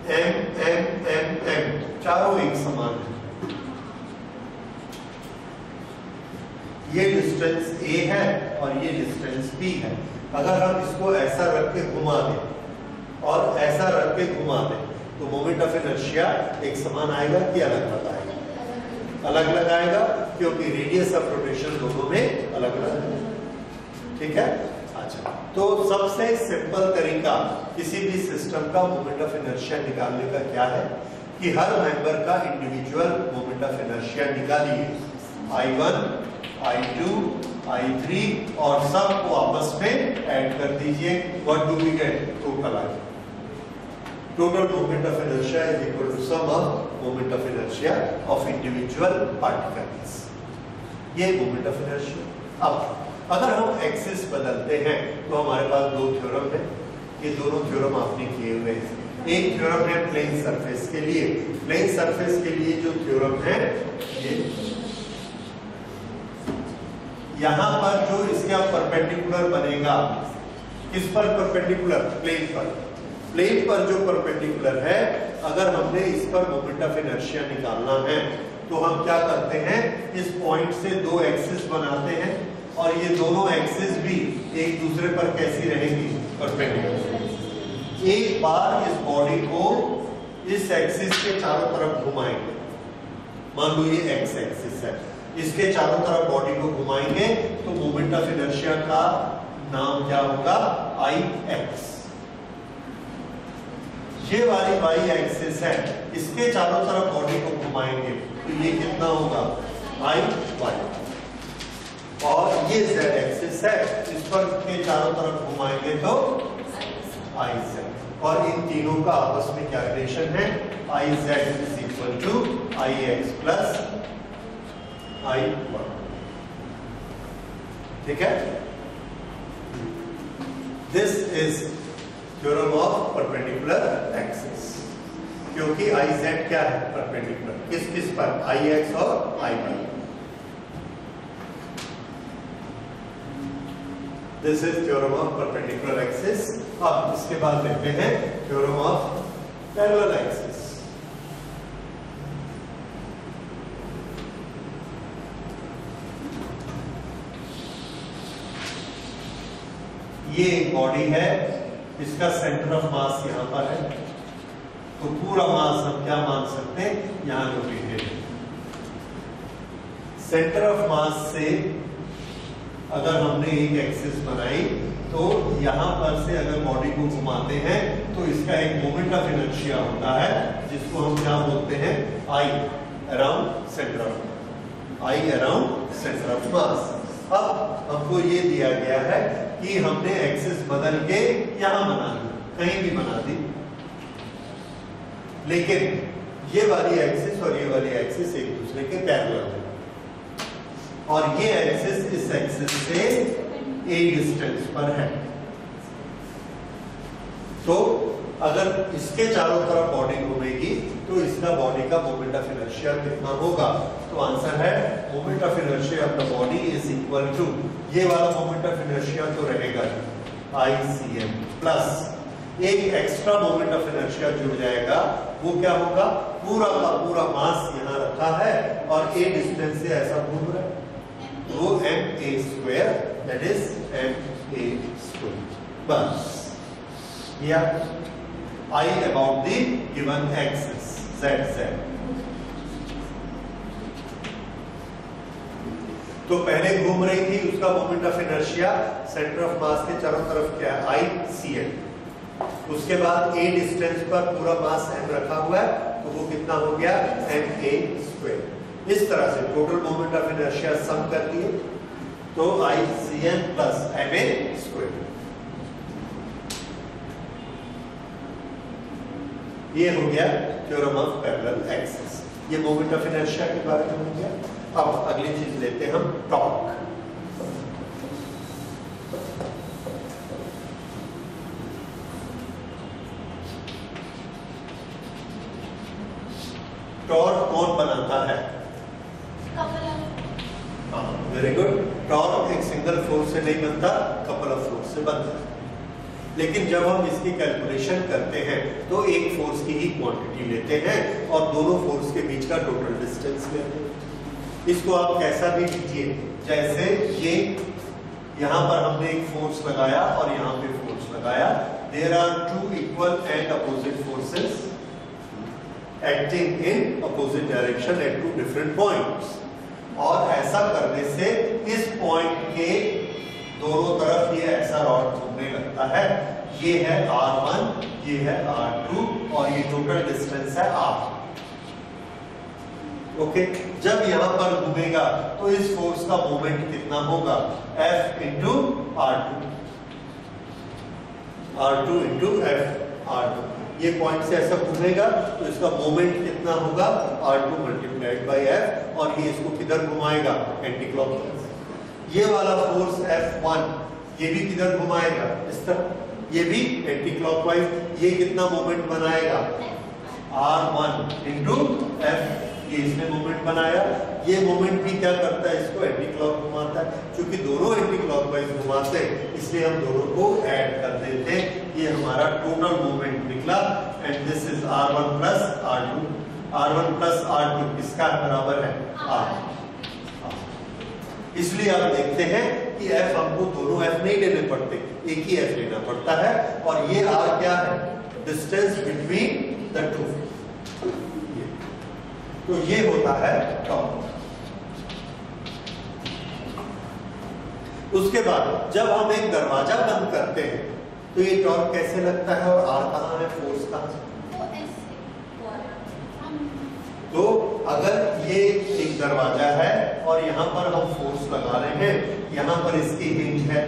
m m m m चारों एक समान है। ये डिस्टेंस a है और ये डिस्टेंस b है। अगर हम इसको ऐसा रख के घुमा दें और ऐसा रख के घुमा दें तो मोमेंट ऑफ इनर्शिया एक समान आएगा कि अलग अलग आएगा? अलग अलग आएगा, क्योंकि रेडियस ऑफ रोटेशन दोनों में अलग अलग है। ठीक है? अच्छा, तो सबसे सिंपल तरीका किसी भी सिस्टम का मोमेंट ऑफ इनर्शिया निकालने का क्या है कि हर मेंबर का इंडिविजुअल मोमेंट ऑफ इनर्शिया निकालिए, I1, I2, I3, और सबको आपस में ऐड कर दीजिए, what do we get? Total I. Total moment of inertia is equal to sum of moment of inertia of individual particles. ये मोमेंट ऑफ इनर्शिया। अब अगर हम एक्सिस बदलते हैं तो हमारे पास दो थ्योरम है, ये दोनों थ्योरम आपने किए हुए हैं। एक थ्योरम है प्लेन सरफेस के लिए। प्लेन सरफेस के लिए जो थ्योरम है, ये यहां पर जो इसका परपेंडिकुलर बनेगा, किस पर परपेंडिकुलर? प्लेन पर। प्लेन पर जो परपेंडिकुलर है, अगर हमने इस पर मोमेंट ऑफ इनर्शिया निकालना है तो हम क्या करते हैं, इस पॉइंट से दो एक्सिस बनाते हैं और ये दोनों एक्सिस भी एक दूसरे पर कैसी रहेंगी? परपेंडिकुलर। एक बार इस बॉडी को इस एक्सिस के चारों तरफ घुमाएंगे, मान लो ये एक्स एक्सिस है, इसके चारों तरफ बॉडी को घुमाएंगे तो मोमेंट ऑफ इनर्शिया का नाम क्या होगा? आई एक्स। ये वाली वाई एक्सिस है, इसके चारों तरफ बॉडी को घुमाएंगे तो ये कितना होगा? आई वाई। और ये जेड एक्सिस है, इस पर के चारों तरफ घुमाएंगे तो आई जेड। और इन तीनों का आपस में क्या रिलेशन है? I Z is equal to I X plus I Y. ठीक है, this is theorem of perpendicular axis. क्योंकि आई जेड क्या है? परपेंडिकुलर। किस किस पर? आई एक्स और I y. This is theorem of perpendicular axis. अब इसके बाद देखते हैं थ्योरम ऑफ पैरेलल एक्सिस। ये एक बॉडी है, इसका सेंटर ऑफ मास यहां पर है, तो पूरा मास हम क्या मान सकते हैं? यहां लोकेटेड है। सेंटर ऑफ मास से अगर हमने एक एक्सिस बनाई तो यहां पर से अगर बॉडी को घुमाते हैं तो इसका एक मोमेंट ऑफ इनर्शिया होता है, जिसको हम क्या बोलते हैं? I around centre of I around centre of mass. अब हमको ये दिया गया है कि हमने एक्सिस बदल के यहां बना दी, कहीं भी बना दी, लेकिन ये वाली एक्सिस और ये वाली एक्सिस एक दूसरे के पैरेलल है और ये एक्सिस इस एक्सिस से ए डिस्टेंस पर है। तो अगर इसके चारों तरफ बॉडी घूमेगी तो इसका बॉडी का मोमेंट ऑफ इनर्शिया कितना होगा? तो आंसर है moment of inertia of the body is equal to, ये वाला मोमेंट ऑफ इनर्शिया तो रहेगा ICM प्लस एक एक्स्ट्रा मोमेंट ऑफ इनर्शिया जुड़ जाएगा, वो क्या होगा? पूरा का पूरा मास यहाँ रखा है और ए डिस्टेंस से ऐसा घूम रहा है, वो ma square, that is ma square. बस या I about the given axis z। तो पहले घूम रही थी, उसका moment of inertia centre of मास के चारों तरफ क्या है? ICM। उसके बाद a डिस्टेंस पर पूरा मास m रखा हुआ है, तो वो कितना हो गया? ma square. इस तरह से टोटल मोमेंट ऑफ इनर्शिया सम कर दिए तो ICM प्लस ma स्क्वायर। ये हो गया थ्योरम ऑफ पैरेलल एक्सिस। ये मोमेंट ऑफ इनर्शिया के बारे में हो गया। अब अगली चीज लेते हैं हम टॉर्क। टॉर्क कौन बनाता है? Very good. टॉर्क एक सिंगल फोर्स से नहीं बनता, कपल ऑफ फोर्स से बनता है। लेकिन जब हम इसकी कैलकुलेशन करते हैं तो एक फोर्स की ही क्वांटिटी लेते हैं और दोनों फोर्स के बीच का टोटल डिस्टेंस लेते हैं। इसको आप कैसा भी लीजिए, जैसे ये यहां पर हमने एक फोर्स लगाया और यहां पे फोर्स लगाया, there are two equal and opposite forces acting in opposite direction at two different points. और ऐसा करने से इस पॉइंट के दोनों तरफ ये ऐसा रॉड घूमने लगता है। ये है R1, ये है R2 और ये टोटल डिस्टेंस है R। ओके, जब यहां पर घूमेगा तो इस फोर्स का मोमेंट कितना होगा? F into R2। r2 into F r2। ये पॉइंट से ऐसा घूमेगा तो इसका मोमेंट कितना होगा r2 मल्टीप्लाइड बाई f, और ये इसको किधर घुमाएगा एंटी क्लॉकवाइज। ये वाला फोर्स F1 ये भी किधर घुमाएगा इस तरह, ये भी एंटी क्लॉकवाइज। ये कितना मोमेंट बनाएगा r1 इंटू एफ, ये इसने मोमेंट बनाया। ये मोमेंट भी क्या करता है, इसको एंटी क्लॉक घुमाता है। क्योंकि दोनों एंटी क्लॉकवाइज घुमाते हैं इसलिए हम दोनों को ऐड कर देते हैं। ये हमारा टोटल मोमेंट निकला and this is r1 plus r2। r1 plus r2 किसका बराबर है r। इसलिए आप देखते हैं कि f हमको दोनों f नहीं लेने पड़ते, एक ही f लेना पड़ता है। और ये r क्या है, डिस्टेंस बिटवीन द टू। तो ये होता है टॉर्क। उसके बाद जब हम एक दरवाजा बंद करते हैं तो ये टॉर्क कैसे लगता है और आर कहाँ है, फोर्स कहाँ है। तो अगर ये एक दरवाजा है और यहाँ पर हम फोर्स लगा रहे हैं, यहाँ पर इसकी हिंज है,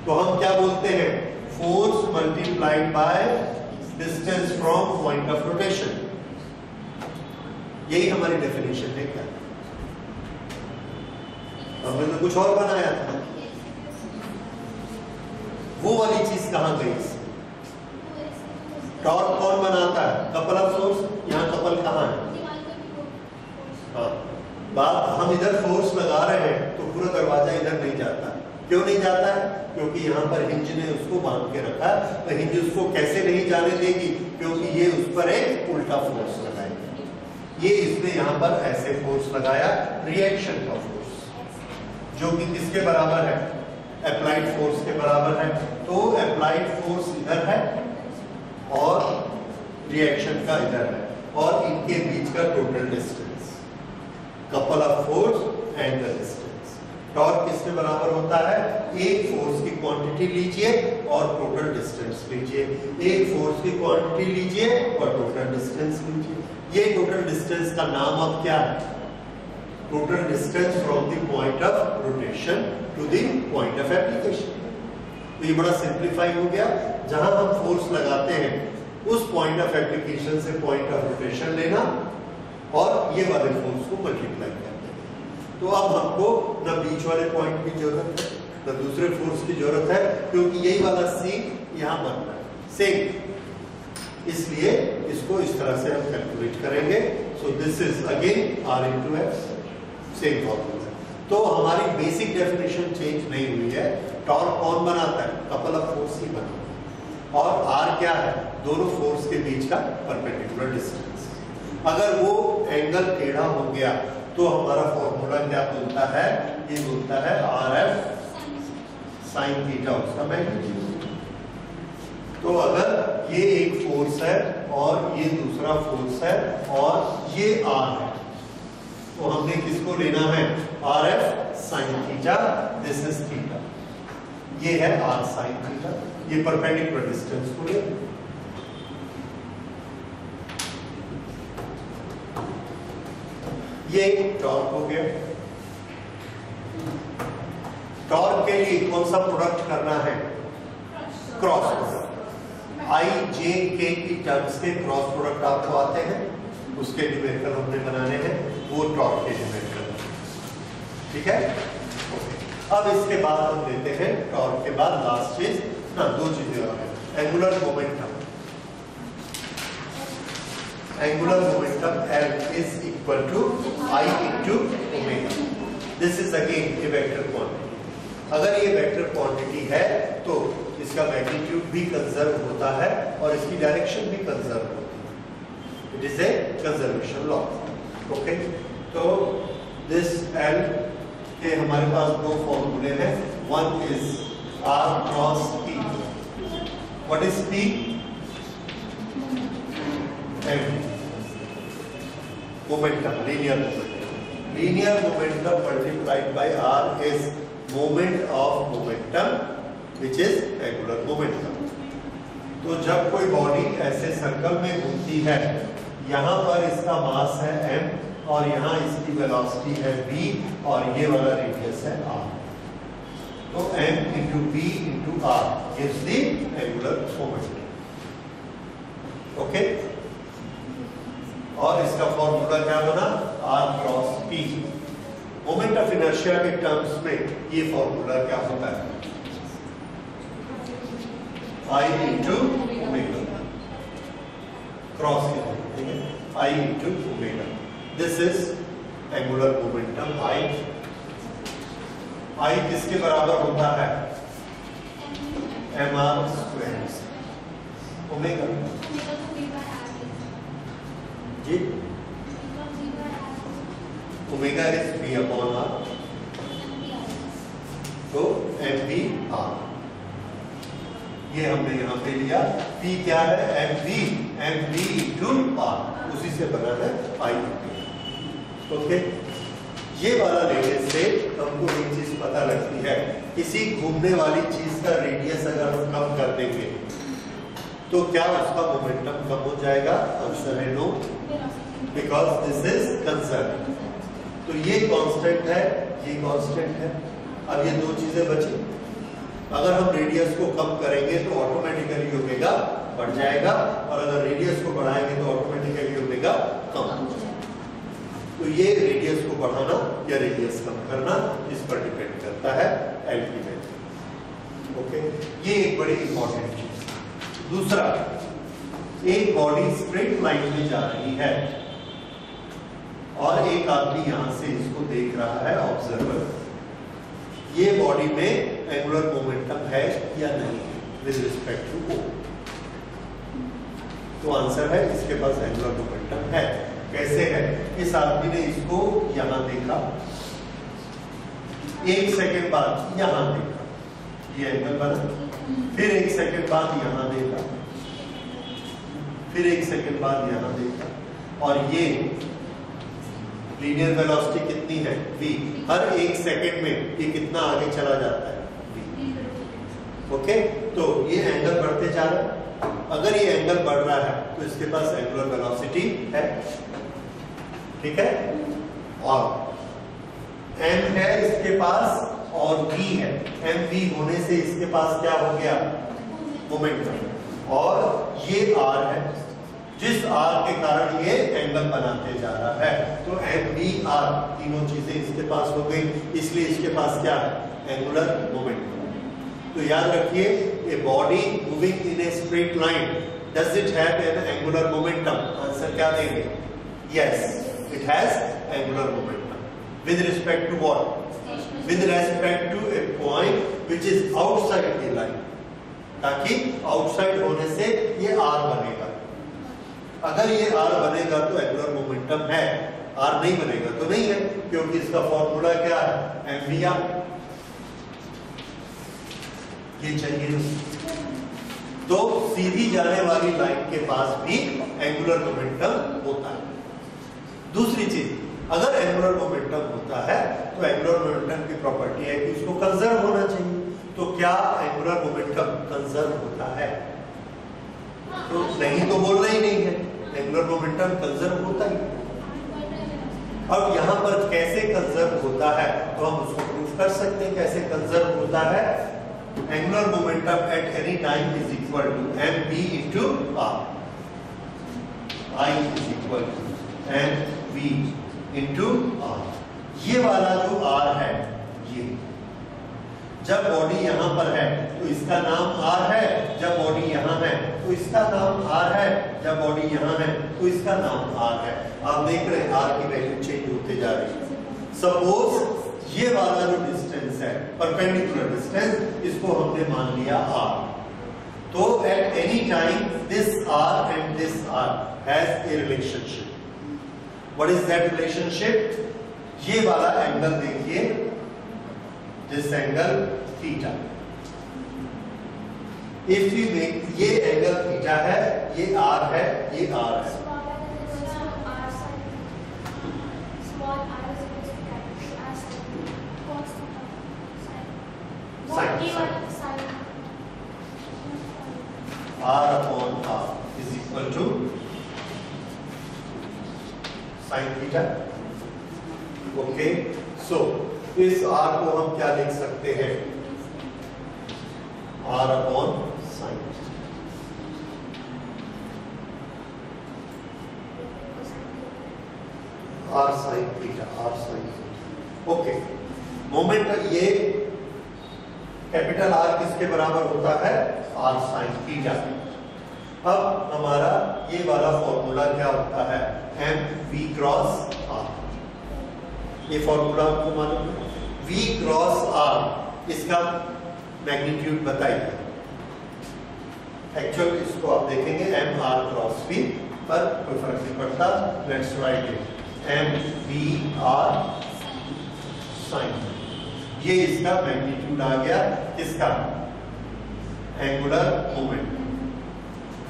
तो हम क्या बोलते हैं, force multiplied by distance from point of rotation. यही हमारी डेफिनेशन है। क्या हमने तो कुछ और बनाया था, वो वाली चीज कहां गई। टॉर्क कौन बनाता है, कपल ऑफ फोर्स। यहाँ कपल कहां है, हाँ बात हम इधर फोर्स लगा रहे हैं तो पूरा दरवाजा इधर नहीं जाता। क्यों नहीं जाता है, क्योंकि यहाँ पर हिंज ने उसको बांध के रखा है। तो हिंज उसको कैसे नहीं जाने देगी, क्योंकि ये उस पर एक उल्टा फोर्स लगाएगी। ये इसने यहाँ पर ऐसे फोर्स लगाया, रिएक्शन का फोर्स, जो कि किसके बराबर है, अप्लाइड फोर्स के बराबर है। तो अप्लाइड फोर्स इधर है और रिएक्शन का इधर है, और इनके बीच का total distance, couple of force and the distance. Torque किसके बराबर होता है, एक फोर्स की क्वांटिटी लीजिए और टोटल डिस्टेंस लीजिए, एक फोर्स की क्वांटिटी लीजिए और टोटल डिस्टेंस लीजिए। ये टोटल डिस्टेंस का नाम अब क्या है, total distance from the point of rotation to the point of application. तो ये बड़ा सिंप्लीफाई हो गया। जहां हम फोर्स लगाते हैं उस पॉइंट ऑफ एप्लीकेशन से पॉइंट ऑफ रोटेशन लेना और ये वाले फोर्स को मल्टीप्लाई करते हैं। तो अब हमको न बीच वाले पॉइंट की जरूरत है न दूसरे फोर्स की जरूरत है, क्योंकि यही वाला सी यहां बन रहा है सेम। इसलिए इसको इस तरह से हम कैलकुलेट करेंगे। सो this is again r into F, same formula. तो हमारी बेसिक डेफिनेशन चेंज नहीं हुई है। टॉर्क कौन बनाता है, कपल ऑफ फोर्स ही बनाता है, और r क्या है, दोनों फोर्स के बीच का परपेंडिकुलर डिस्टेंस। अगर वो एंगल टेढ़ा हो गया तो हमारा फॉर्मूला क्या बोलता है, ये बोलता है RF साइन थीटा, उसका मैग्नीट्यूड। तो अगर ये एक फोर्स है और ये दूसरा फोर्स है और ये r है, तो हमने किसको लेना है, RF sine theta, this is theta, ये है r साइन थीटा, ये परपेंडिकुलर डिस्टेंस को ले। ये टॉर्क हो गया। टॉर्क के लिए कौन सा प्रोडक्ट करना है, क्रॉस प्रोडक्ट। आई जे के की टर्म्स के क्रॉस प्रोडक्ट आपको आते हैं, उसके न्यूमेरिकल हमने बनाने हैं, वो टॉर्क के न्यूमेरिकल। ठीक है, अब इसके बाद हम लेते हैं टॉर्क के बाद लास्ट चीज ना, दो चीजें और हैं, angular momentum. Angular momentum L is equal to I into omega. This is again a vector quantity. अगर ये वेक्टर क्वांटिटी है तो इसका मैग्नीट्यूड भी कंजर्व होता है और इसकी डायरेक्शन भी कंजर्व होती है। It is a conservation law. Okay, तो दिस L के हमारे पास दो फॉर्मूले हैं। One is R cross P। What is P? Momentum, linear momentum. Linear momentum multiplied by R is moment of momentum, which is angular momentum. तो जब कोई body ऐसे सर्कल में घूमती है, यहाँ पर इसका मास है m और यहाँ इसकी वेलोसिटी है v और ये वाला रेडियस है r। तो m into b into r gives the angular moment. Okay, और इसका फॉर्मूला क्या बना? r cross p. Moment of inertia के टर्म्स में ये फॉर्मूला क्या होता है? I into omega cross I into omega. This is angular momentum I. I किसके बराबर होता है? mr स्क्वायर ओमेगा जी. Omega is v upon r, तो mv r. ये हमने यहां पे लिया. p क्या है? mv into r, उसी से बना है I. ओके, ये वाला लेने से हमको एक चीज पता लगती है. किसी घूमने वाली चीज का रेडियस अगर हम कम कर देंगे तो क्या उसका मोमेंटम कम हो जाएगा? आंसर है no, because this is conserve. तो ये कांस्टेंट है, ये कांस्टेंट है. अब ये दो चीजें बची. अगर हम रेडियस को कम करेंगे तो ऑटोमेटिकली ओमेगा बढ़ जाएगा, और अगर रेडियस को बढ़ाएंगे तो ऑटोमेटिकली ओमेगा कम हो जाएगा. तो ये रेडियस को बढ़ाना या रेडियस कम करना इस पर डिपेंड करता है एल की वैल्यू. ओके, ये एक बड़ी इंपॉर्टेंट चीज. दूसरा, एक बॉडी स्ट्रेट लाइन में जा रही है और एक आदमी यहां से इसको देख रहा है, ऑब्जर्वर. ये बॉडी में एंगुलर मोमेंटम है या नहीं विद रिस्पेक्ट टू ओ? तो आंसर है इसके पास एंगुलर मोमेंटम है. कैसे है? इस आदमी ने इसको यहां देखा, एक सेकंड बाद यहां देखा, ये एंगल बना. फिर एक सेकंड बाद यहां देखा, फिर एक सेकंड बाद यहां देखा, और ये लीनियर वेलोसिटी कितनी है? v. हर एक सेकंड में ये कितना आगे चला जाता है? v. ओके, तो ये एंगल बढ़ते जा रहा है. अगर ये एंगल बढ़ रहा है तो इसके पास एंगुलर वेलोसिटी है. ठीक है, और m है इसके पास और v है. mv होने से इसके पास क्या हो गया? मोमेंटम. और ये r है, जिस r के कारण ये एंगल बनाते जा रहा है. तो mv r तीनों चीजें इसके पास हो गई, इसलिए इसके पास क्या है? Angular momentum. तो याद रखिए, a body moving in a straight line, does it have an angular momentum? Answer क्या देंगे? Yes, it has angular momentum. With respect to what? With respect to a point which is outside the line. ताकि outside होने से ये r बनेगा. अगर ये r बनेगा तो एंगुलर मोमेंटम है, r नहीं बनेगा तो नहीं है, क्योंकि इसका फॉर्मूला क्या है? mvr. ये चाहिए. तो सीधी जाने वाली लाइन के पास भी एंगुलर मोमेंटम होता है. दूसरी चीज, अगर एंगुलर मोमेंटम होता है तो एंगुलर मोमेंटम की प्रॉपर्टी है कि उसको कंजर्व होना चाहिए. तो क्या एंगुलर मोमेंटम कंजर्व होता है? तो नहीं, तो बोलना ही नहीं है. एंगुलर मोमेंटम कंजर्व होता ही. अब यहाँ पर कैसे कंजर्व होता है तो हम उसको प्रूफ कर सकते हैं. कैसे कंजर्व होता है? Angular momentum at any time is equal to mv into r. I is equal to mv into r. ये वाला जो r है, ये जब बॉडी यहां पर है तो इसका नाम r है, जब बॉडी यहां है तो इसका नाम r है, जब बॉडी यहां है तो इसका नाम r है. आप देख रहे हैं r की वैल्यू चेंज होते जा रही है. सपोज ये वाला जो डिस्टेंस है, परपेंडिकुलर डिस्टेंस, इसको हमने मान लिया r. तो at any time this r and this r has a relationship. What is that relationship? ये वाला एंगल देखिए, this angle theta. If we make, ये एंगल थीटा है, ये r है, ये r है. r upon r is equal to sin theta. Okay, so इस r को हम क्या लिख सकते हैं? R upon sine. R sine theta, r sine theta. Okay, moment ये कैपिटल आर किसके बराबर होता है? R sine theta. अब हमारा ये वाला फॉर्मूला क्या होता है? M v cross r. ये फॉर्मूला आपको मालूम है? वी क्रॉस आर, इसका मैग्नीट्यूड बताइए। एक्चुअल इसको आप देखेंगे एम आर क्रॉस वी, पर कोई फर्क नहीं पड़ता। Let's write it M V R sine. ये इसका मैग्नीट्यूड आ गया, इसका एंगुलर मोमेंटम।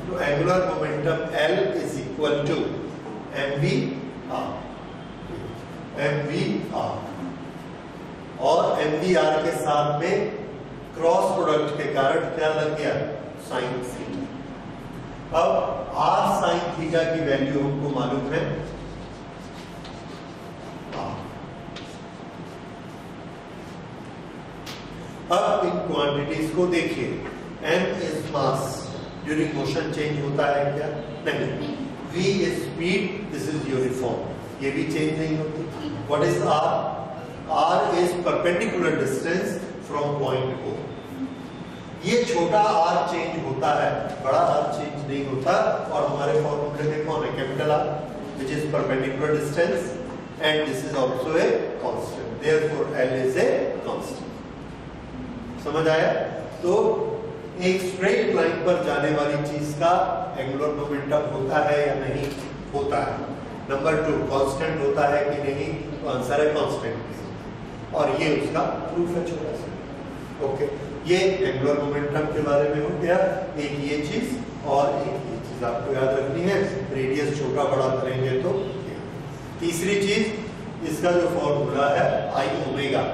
तो angular momentum L is equal to M V R, M V R. और एम वी आर के साथ में क्रॉस प्रोडक्ट के कारण क्या लग गया? Sign theta. अब आर साइन थीटा की वैल्यू हमको मालूम है, अब इन क्वांटिटीज को देखिए। m is mass, during motion change होता है क्या? नहीं। v is speed, this is uniform, ये भी चेंज नहीं होती। What is r? r is perpendicular distance from point O। ये छोटा r चेंज होता है, बड़ा r चेंज नहीं होता। और हमारे फॉर्मूले में कौन है? Capital R, which is perpendicular distance and this is also a constant, therefore L is a constant। समझ आया? तो एक स्ट्रेट लाइन पर जाने वाली चीज का एंगुलर मोमेंटम होता है या नहीं होता है। नंबर 2, कांस्टेंट होता है कि नहीं? तो आंसर है कांस्टेंट। और ये उसका प्रूफ है छोटा सा। ओके, ये एंगुलर मोमेंटम के बारे में हो गया। एक ये चीज और एक ये चीज आपको याद रखनी है। रेडियस छोटा बड़ा करेंगे तो। तीसरी चीज, इसका जो फॉर्मूला है आई ओमेगा,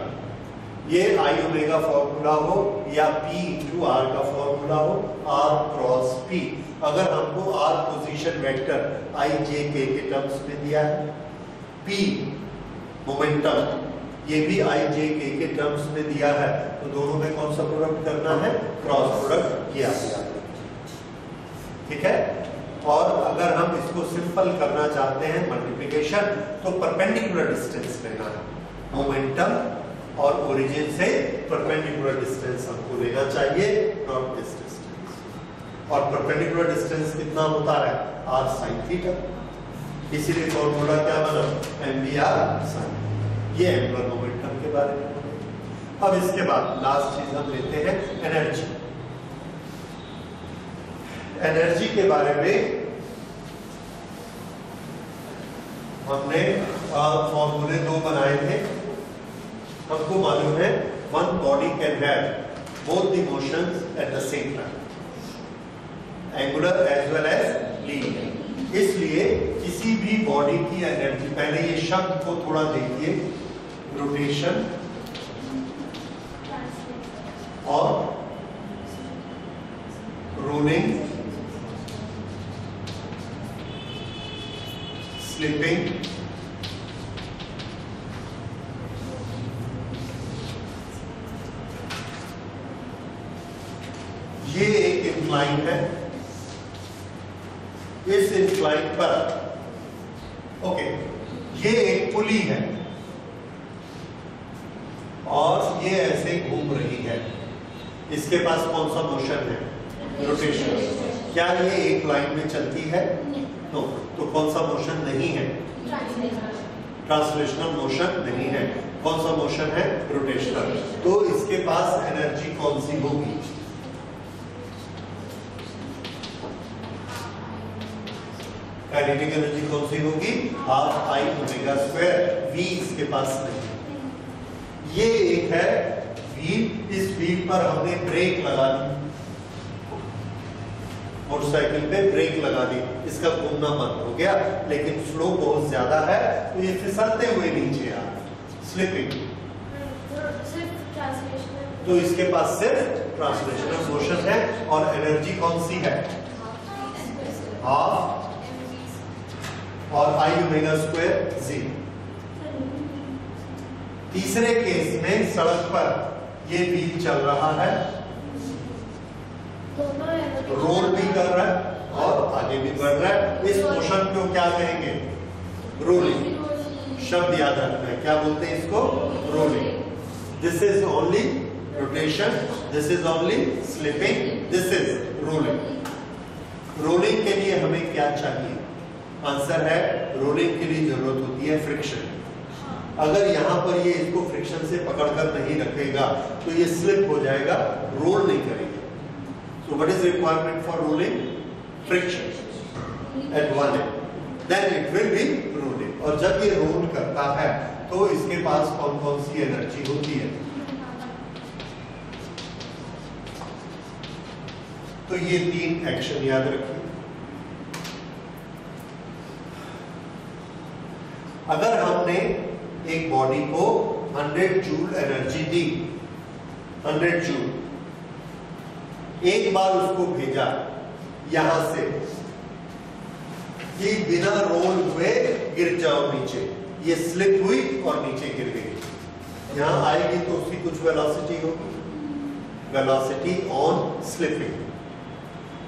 ये आई ओमेगा फॉर्मूला हो या P इंटू आर का फॉर्मूला हो, R क्रॉस P। अगर हमको R position vector I J K के टर्म्स में दिया है, P मोमेंटम ये भी I J K के टर्म्स में दिया है, तो दोनों में कौन सा प्रोडक्ट करना है? Cross product. ये आपको याद रखना, ठीक है? और अगर हम इसको सिंपल करना चाहते हैं मल्टीप्लिकेशन, तो परपेंडिकुलर डिस्टेंस लेना है। मोमेंटम और ओरिजिन से परपेंडिकुलर डिस्टेंस हमको लेना चाहिए, नॉट दिस डिस्टेंस। और परपेंडिकुलर डिस्टेंस कितना होता है? r sin theta. इसीलिए फॉर्मूला क्या बना? mvr sin। ये एंगुलर मोमेंटम के बारे में। अब इसके बाद लास्ट चीज हम लेते हैं एनर्जी। एनर्जी के बारे में हमने फॉर्मूले 2 बनाए थे। हमको मालूम है one body can have both the motions at the same time, angular as well as linear. इसलिए किसी भी बॉडी की एनर्जी, पहले ये शब्द को थोड़ा देखिए, रोटेशन और रोलिंग, स्लिपिंग, ये एक इंक्लाइन है। इस इंक्लाइन पर ओके, ये एक पुली है और ये ऐसे घूम रही है। इसके पास कौन सा मोशन है? रोटेशन। क्या ये एक लाइन में चलती है? नो। तो कौन सा मोशन नहीं है? ट्रांसलेशनल मोशन नहीं है। कौन सा मोशन है? रोटेशनल। तो इसके पास एनर्जी कौन सी होगी? काइनेटिक एनर्जी कौन सी होगी? Half I omega square. V इसके पास नहीं। ये एक है व्हील, इस व्हील पर हमने ब्रेक लगा दी, मोटरसाइकिल पे ब्रेक लगा दी, इसका घूमना बंद हो गया, लेकिन फ्लो बहुत ज्यादा है तो ये फिसलते हुए नीचे आ, स्लिपिंग। तो इसके पास सिर्फ ट्रांसलेशनल मोशन है और एनर्जी कौन सी है? हाफ और आई ओमेगा स्क्वायर 0। तीसरे केस में सड़क पर ये व्हील चल रहा है, रोल भी कर रहा है और आगे भी बढ़ रहा है। इस मोशन को क्या कहेंगे? रोलिंग। शब्द याद रखना है, क्या बोलते हैं इसको? Rolling. This is only rotation, this is only slipping, this is rolling. Rolling के लिए हमें क्या चाहिए? आंसर है रोलिंग के लिए जरूरत होती है फ्रिक्शन। अगर यहां पर ये इसको फ्रिक्शन से पकड़कर नहीं रखेगा तो ये स्लिप हो जाएगा, रोल नहीं करेगा। So what is requirement for rolling? Friction at one end, then it will be rolling. और जब ये रोल करता है तो इसके पास कौन कौन सी एनर्जी होती है? तो ये 3 एक्शन याद रखिए। अगर हमने एक बॉडी को 100 जूल एनर्जी दी, 100 जूल, एक बार उसको भेजा यहां से कि बिना रोल हुए गिर जाओ नीचे, ये स्लिप हुई और नीचे गिर गई, यहां आएगी तो उसकी कुछ वेलोसिटी होगी, वेलोसिटी ऑन स्लिपिंग।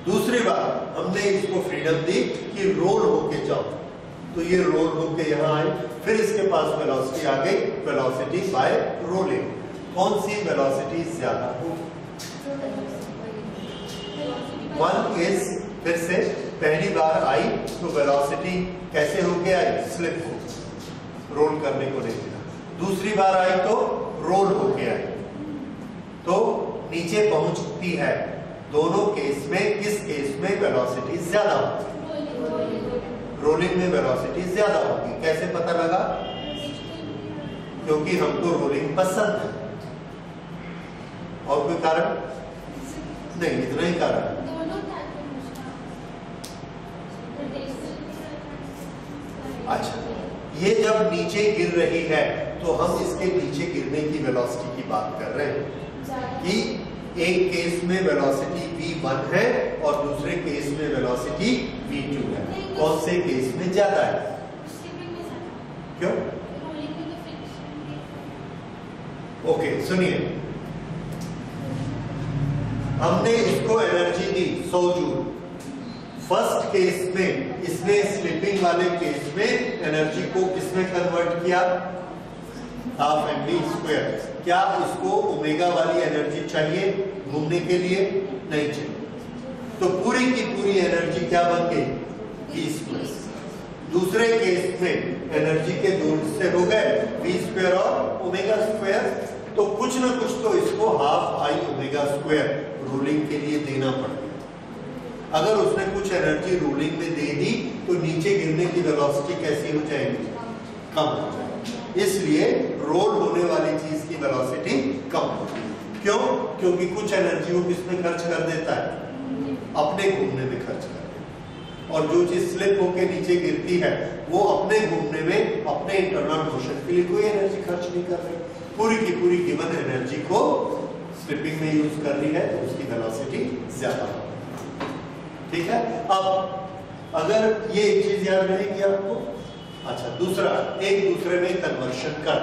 दूसरी बार हमने इसको फ्रीडम दी कि रोल होके जाओ, तो ये रोल होके यहां आए, फिर इसके पास वेलोसिटी आ गई, वेलोसिटी बाय रोलिंग। कौन सी वेलोसिटी ज्यादा होगी? वन इज, फिर से पहली बार आई तो वेलोसिटी कैसे होके आई? स्लिप हो, रोल करने को नहीं मिला। दूसरी बार आई तो रोल होके आई, तो नीचे पहुंचती है। दोनों केस में किस केस में वेलोसिटी ज्यादा होगी? रोलिंग में वेलोसिटी ज्यादा होगी। कैसे पता लगा? क्योंकि हमको रोलिंग पसंद है। और कोई कारण नहीं, इतना ही कारण। अच्छा, ये जब नीचे गिर रही है तो हम इसके नीचे गिरने की वेलोसिटी की बात कर रहे हैं कि एक केस में वेलोसिटी v1 है और दूसरे केस में वेलोसिटी v2 है। कौन से केस में ज्यादा है? क्यों? ओके, सुनिए, हमने इसको एनर्जी दी 100 जूल। फर्स्ट केस में इसने स्लिपिंग वाले केस में एनर्जी को किसमें कन्वर्ट किया? Half mv square. क्या इसको ओमेगा वाली एनर्जी चाहिए घूमने के लिए? नहीं चाहिए। तो पूरी की पूरी एनर्जी क्या बन गई? v square. दूसरे केस में एनर्जी के दो हिस्से हो गए, v स्क्वायर और ओमेगा स्क्वायर। तो कुछ ना कुछ तो इसको half I omega square rolling के लिए देना पड़ेगा। अगर उसने कुछ एनर्जी रोलिंग में दे दी तो नीचे गिरने की वेलोसिटी कैसी हो जाएगी? कम हो जाएगी। इसलिए रोल होने वाली चीज की वेलोसिटी कम होगी। क्यों? क्योंकि कुछ एनर्जी वो किसमें खर्च कर देता है? अपने घूमने में खर्च कर देता है। और जो चीज स्लिप होकर नीचे गिरती है वो अपने घूमने में, अपने इंटरनल मोशन के लिए कोई एनर्जी खर्च नहीं कर रही, पूरी की पूरी गिवन एनर्जी को स्लिपिंग में यूज कर रही है, तो उसकी वेलोसिटी ज्यादा होगी। ठीक है। अब अगर ये एक चीज याद रहेगी आपको। अच्छा, दूसरा, एक दूसरे में कन्वर्शन कर,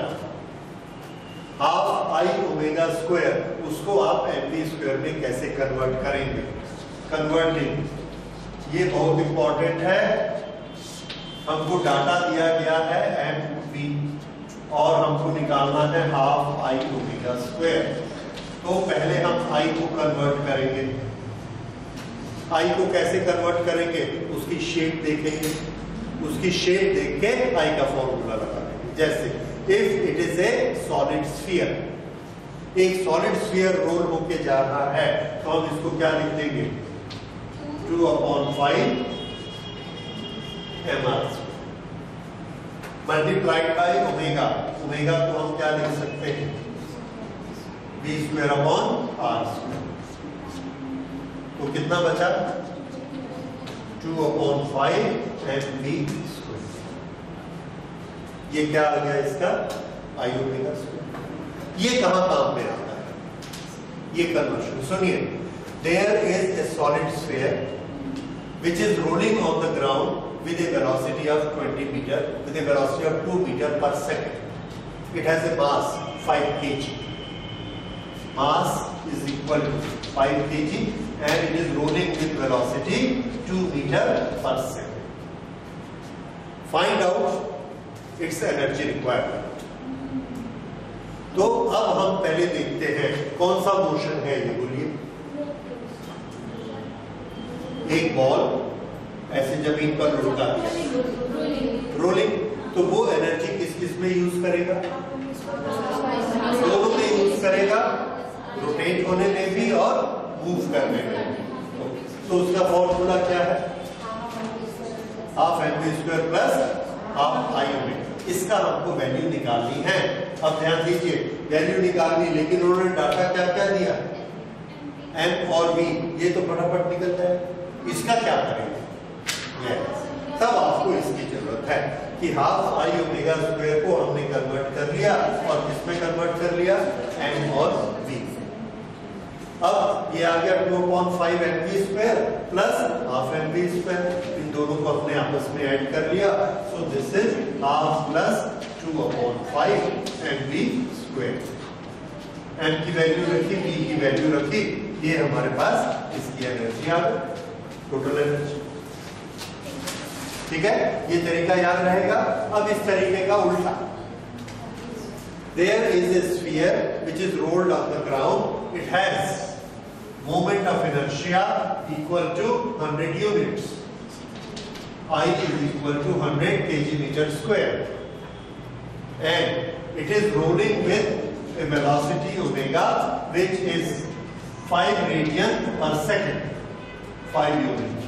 हाफ आई ओमेगा स्क्वायर उसको आप mv स्क्वायर में कैसे कन्वर्ट करेंगे? कन्वर्टिंग, ये बहुत इंपॉर्टेंट है। हमको डाटा दिया गया है mv और हमको निकालना है हाफ आई ओमेगा स्क्वायर। तो पहले हम आई को कन्वर्ट करेंगे। आई को कैसे कन्वर्ट करेंगे? उसकी शेप देखेंगे, उसकी शेप देख के आई का फॉर्मूला लगा देंगे। जैसे if it is a solid sphere, एक सॉलिड स्फीयर रोल होके जा रहा है तो हम इसको क्या लिख देंगे? 2/5 mr multiplied by omega. Omega को हम क्या लिख सकते हैं? v square upon r square. तो कितना बचा? 2/5 mv स्क्वायर। ये क्या आ गया इसका? I omega square. ये कहां काम में आता है? ये कन्वर्शन सुनिए। There is a solid sphere which is rolling on the ground with a velocity of 20 meter, with a velocity of 2 meter per second. It has a mass 5 kg. mass is equal to 5 kg and it is rolling with velocity 2 meter per second. Find out its energy requirement. तो अब हम पहले देखते हैं कौन सा motion है ये, बोलिए। एक बॉल ऐसे जमीन पर लुढ़का है, रोलिंग, तो वो एनर्जी किस किस में यूज करेगा? दोनों में यूज करेगा, रोटेट होने में भी और मूव करने में। तो उसका फॉर्मूला क्या है? Half mv² plus half i। इसका हमको वैल्यू निकालनी है। अब ध्यान दीजिए, वैल्यू निकालनी, लेकिन उन्होंने डाटा क्या क्या दिया? m और v, ये तो फटाफट निकल जाए। इसका क्या करेंगे? तब आपको इसकी जरूरत है कि हाफ i⍵² को हमने कन्वर्ट कर लिया और किसमें कन्वर्ट कर लिया? m और v। अब ये आ गया 2/5 mv² प्लस हाफ mv²। इन दोनों को अपने आपस में ऐड कर लिया, सो this is half plus 2/5 mv²। m की वैल्यू रखी, v की वैल्यू रखी, ये हमारे पास इसकी एनर्जी आ गई, टोटल एनर्जी। ठीक है, ये तरीका याद रहेगा। अब इस तरीके का उल्टा, there is a sphere which is rolled on the ground, it has moment of inertia equal to 100 units, I is equal to 100 kg/m², and it is rolling with a velocity omega which is 5 radian per second, 5 units।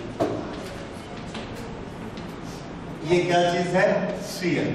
ये क्या चीज है? Sphere.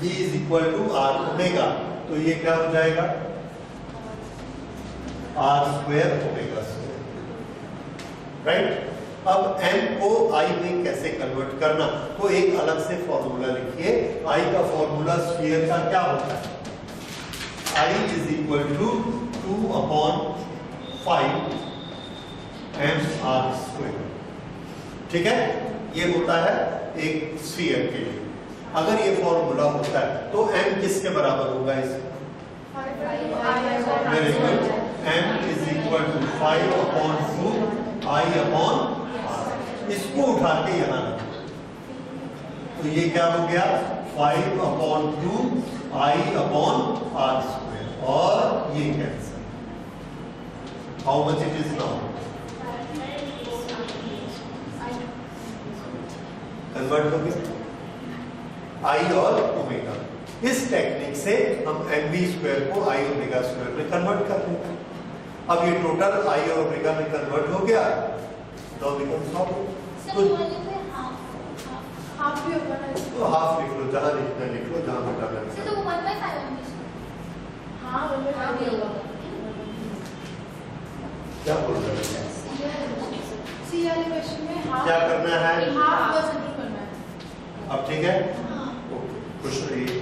V is equal to R omega, तो ये क्या हो जाएगा? R² ओमेगा², राइट। अब M को I में कैसे कन्वर्ट करना, तो एक अलग से फॉर्मूला लिखिए। I का फॉर्मूला स्फीयर का क्या होता है? I is equal to 2/5 mr²। ठीक है, ये होता है एक स्फीयर के लिए। अगर ये फॉर्मूला होता है तो m किसके बराबर होगा? इसमें very good, m is equal to 5/2 I/r। इसको उठा के यहां रखो, तो ये क्या हो गया? 5/2 I/r², और ये cancel. How much it is now? Convert हो गया I और ओमेगा। इस टेक्निक से हम mv² को i⍵² में कन्वर्ट कर लेते हैं। अब ये टोटल I और ओमेगा में कन्वर्ट हो गया, तो हाफ लिख लो, जहां लिखना लिख लो, जहां घटाना लिख लो। क्या बोल रहे हैं? क्या करना है? अब ठीक है, खुश रहिए।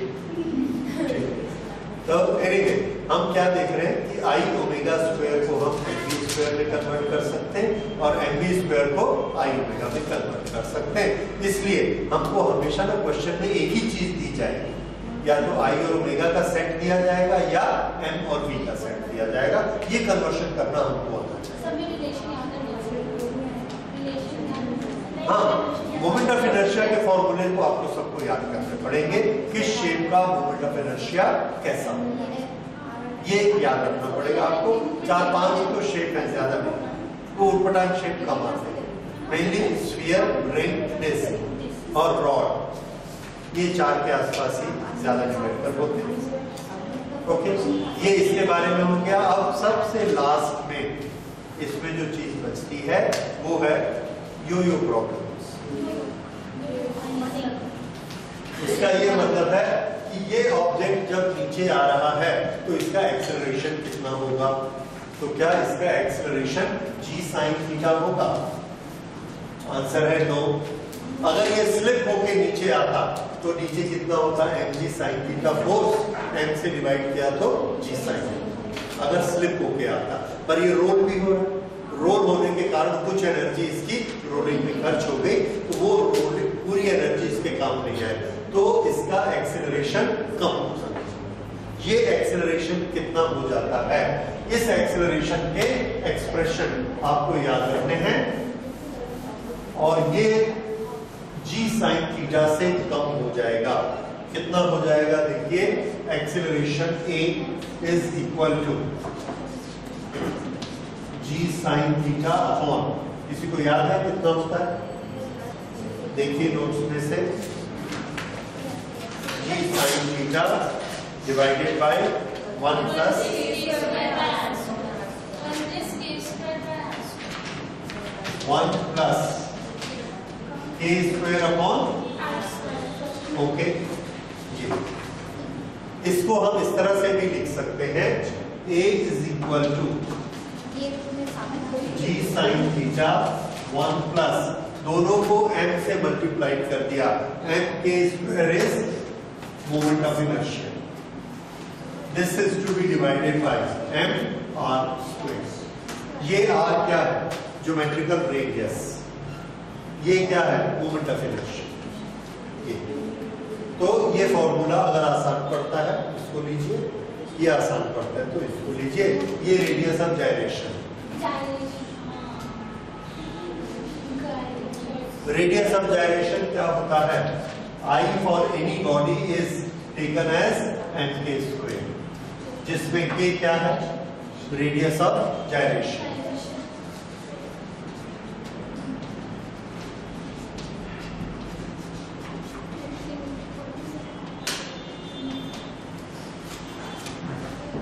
तो एनीवे हम क्या देख रहे हैं कि i⍵² को हम mv² में कन्वर्ट कर सकते हैं और mv² को i⍵ में कन्वर्ट कर सकते हैं। इसलिए हमको हमेशा ना क्वेश्चन में एक ही चीज दी जाएगी, या तो i और ओमेगा का सेट दिया जाएगा या m और v का सेट दिया जाएगा। ये कन्वर्शन करना हमको आना चाहिए। हाँ, मोमेंट ऑफ इनर्शिया के फॉर्मूले को आपको सबको याद करने पड़ेंगे। किस शेप का मोमेंट ऑफ इनर्शिया कैसा होगा, ये याद रखना पड़ेगा आपको। 4-5 तो शेप है, ज्यादा नहीं, वो उटपटांग शेप कम आते हैं। मेनली स्फीयर, रिंग, डिस्क और रॉड, ये 4 के आसपास ही ज्यादा डिपेंड होते हैं। ओके, ये इसके बारे में हो गया। अब सबसे लास्ट में इसमें जो चीज बचती है वो है यो-यो प्रॉब्लम्स। इसका ये मतलब है कि ये ऑब्जेक्ट जब नीचे आ रहा है तो इसका एक्सेलरेशन कितना होगा? तो क्या इसका एक्सेलरेशन g sin थीटा होगा? आंसर है नो। अगर ये स्लिप होके नीचे आता तो नीचे कितना होता है? mg sin theta, force m से डिवाइड किया तो g sin। अगर स्लिप होके आता, पर ये रोल भी हो रहा है, रोल होने के कारण कुछ एनर्जी इसकी रोलिंग में खर्च हो गई, तो वो पूरी एनर्जी इसके काम नहीं आए, तो इसका एक्सेलरेशन कम हो सकता है। ये एक्सेलरेशन कितना हो जाता है? इस एक्सेलरेशन के एक्सप्रेशन आपको याद रखने हैं, और ये g sin थीटा से कम हो जाएगा। कितना हो जाएगा? देखिए, acceleration a is equal to g sin theta upon, किसी को याद है कितना होता है? देखिए नोट्स में से, g sin theta divided by 1 plus a square upon, okay. इसको हम इस तरह से भी लिख सकते हैं, a is equal to g sin theta 1 plus, दोनों को m से मल्टीप्लाई कर दिया, m k square is moment of inertia, this is to be divided by m r square. ये r क्या है? Geometrical radius. ये क्या है? Moment of inertia. तो ये फॉर्मूला अगर आसान पड़ता है इसको लीजिए, ये आसान पड़ता है तो इसको लीजिए। ये radius of gyration, radius of gyration क्या होता है? I for any body is taken as mk square, जिसमें k क्या है? Radius of gyration.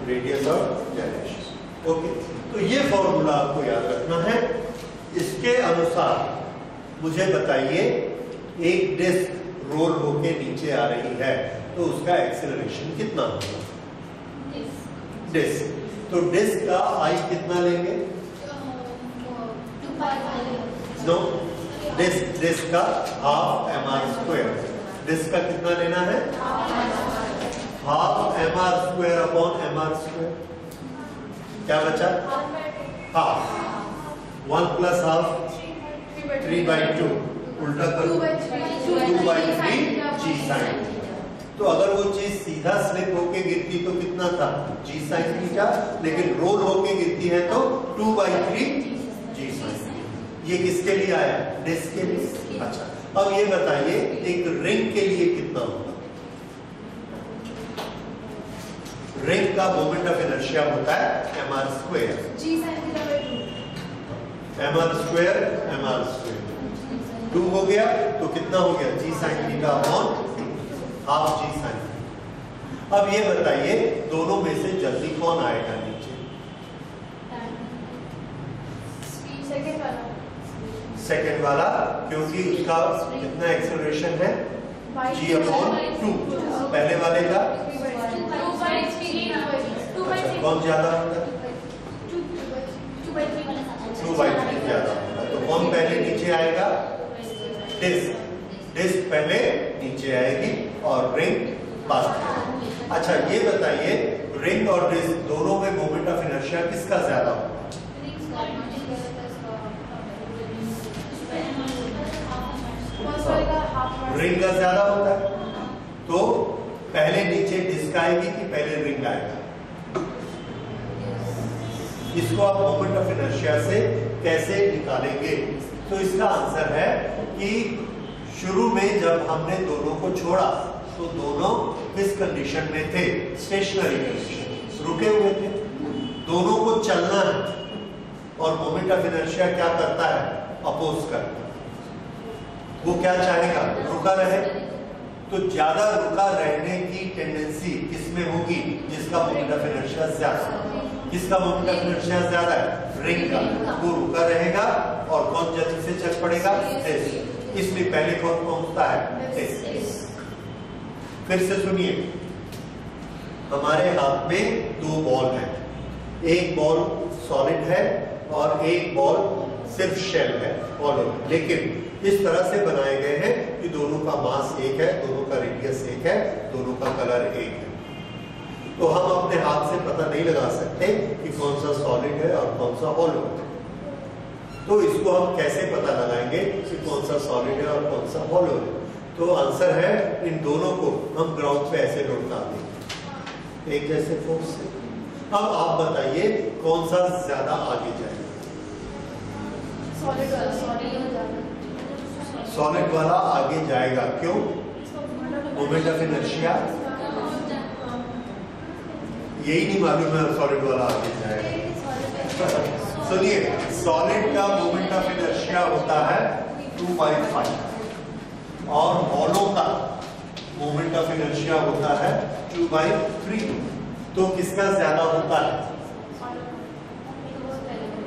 Radius of gyration, okay. तो ये फॉर्मूला आपको याद रखना है। इसके अनुसार मुझे बताइए, एक डिस्क रोल होके नीचे आ रही है तो उसका एक्सेलरेशन कितना होगा? डिस्क, तो डिस्क का I कितना लेंगे? नो, डिस्क का हाफ mr स्क्वायर। डिस्क का कितना लेना है? Half mr square upon mr square. क्या बचा? हाफ, 1 प्लस हाफ 3/2, उल्टा करो 2/3 g sin। तो अगर वो चीज सीधा स्लिप होके गिरती तो कितना था? g sin थीटा, लेकिन रोल होके गिरती है तो 2/3 g sin। ये किसके लिए आया? डिस्क के लिए। अच्छा, अब ये बताइए, एक रिंग के लिए कितना होगा? रिंग का मोमेंट ऑफ इनर्शिया होता है mr square, mr square, mr square 2 हो गया तो कितना हो गया? g sin theta upon half g sin। अब ये बताइए, दोनों में से जल्दी कौन आएगा नीचे? सेकेंड वाला, क्योंकि उसका कितना एक्सेलरेशन है? g upon 2। पहले वाले का कौन ज्यादा होता है? 2/3 ज्यादा होता है। तो कौन पहले नीचे आएगा? डिस्क। डिस्क पहले नीचे आएगी और रिंग बाद में। अच्छा, ये बताइए, रिंग और डिस्क दोनों में मोमेंट ऑफ इनर्शिया किसका ज्यादा होगा? रिंग का ज्यादा होता है। तो पहले नीचे डिस्क आएगी कि पहले रिंग आएगा? इसको आप मोमेंट ऑफ इनर्शिया से कैसे निकालेंगे? तो इसका आंसर है कि शुरू में जब हमने दोनों को छोड़ा तो दोनों किस कंडीशन में थे? स्टेशनरी कंडीशन, रुके हुए थे। दोनों को चलना है और मोमेंट ऑफ इनर्शिया क्या करता है? अपोज करता है। वो क्या चाहेगा? रुका रहे। तो ज्यादा रुका रहने की टेंडेंसी किसमें होगी? जिसका मोमेंट ऑफ इनर्शिया ज्यादा। किसका मोमेंट ऑफ इनर्शिया ज्यादा है? रिंग का। वो रुका रहेगा और कौन जल्दी से चल पड़ेगा? इसलिए पहले कौन पहुंचता है? फिर से सुनिए, हमारे हाथ में दो बॉल है, एक बॉल सॉलिड है और एक बॉल सिर्फ शेल है, लेकिन इस तरह से बनाए गए हैं कि दोनों का मास एक है, दोनों का रेडियस एक है, दोनों का कलर एक है। तो हम अपने हाथ से पता नहीं लगा सकते कि कौन सा सॉलिड है और कौन सा हॉलो है। तो इसको हम कैसे पता लगाएंगे कि कौन सा सॉलिड है और कौन सा हॉलो है? तो आंसर है, इन दोनों को हम ग्राउंड पे ऐसे लोड डाल देंगे एक जैसे फोर्स से। अब आप बताइए कौन सा ज्यादा आगे जाएगा? सॉलिड वाला आगे जाएगा। क्यों? मोमेंट ऑफ इनर्शिया यही नहीं मालूम है, सॉलिड वाला आगे जाएगा। सुनिए, सॉलिड का मोमेंट ऑफ इनर्शिया होता है 2/5 और हॉलो का मोमेंट ऑफ इनर्शिया होता है 2/3। तो किसका ज्यादा होता है?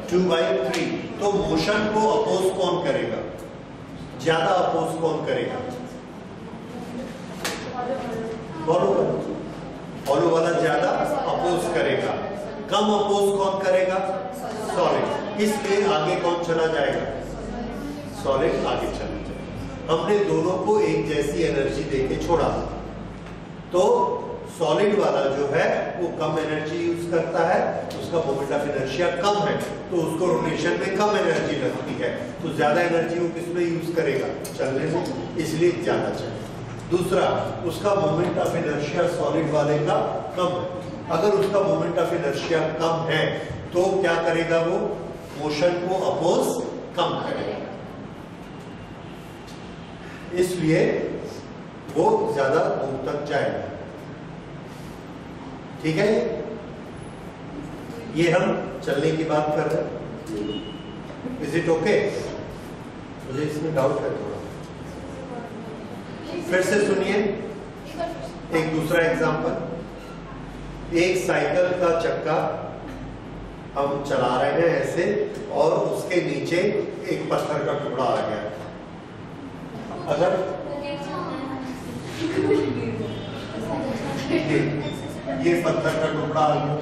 2/3। तो मोशन को अपोज कौन करेगा? ज्यादा अपोज कौन करेगा? हॉलो वाला ज्यादा अपोज करेगा। कम अपोज कौन करेगा? सॉलिड। इसलिए आगे कौन चला जाएगा? सॉलिड आगे चला जाएगा। हमने दोनों को एक जैसी एनर्जी देके छोड़ा, तो सॉलिड वाला जो है वो कम एनर्जी यूज करता है, उसका मोमेंट ऑफ इनर्शिया कम है, तो उसको रोटेशन में कम एनर्जी लगती है, तो ज्यादा एनर्जी वो किसमें यूज करेगा? चलने में, इसलिए ज्यादा चलेगा। दूसरा, उसका मोमेंट ऑफ इनर्शिया सॉलिड वाले का कम है। अगर उसका मोमेंट ऑफ इनर्शिया कम है तो क्या करेगा? वो मोशन को अपोज कम करेगा, इसलिए वो ज्यादा दूर तक जाएगा। ठीक है, ये हम चलने की बात कर रहे हैं। Is it okay? मुझे इसमें डाउट है थोड़ा। फिर से सुनिए एक दूसरा एग्जांपल। एक साइकिल का चक्का हम चला रहे हैं ऐसे, और उसके नीचे एक पत्थर का टुकड़ा आ गया। अगर ये पत्थर का टुकड़ा आ गया,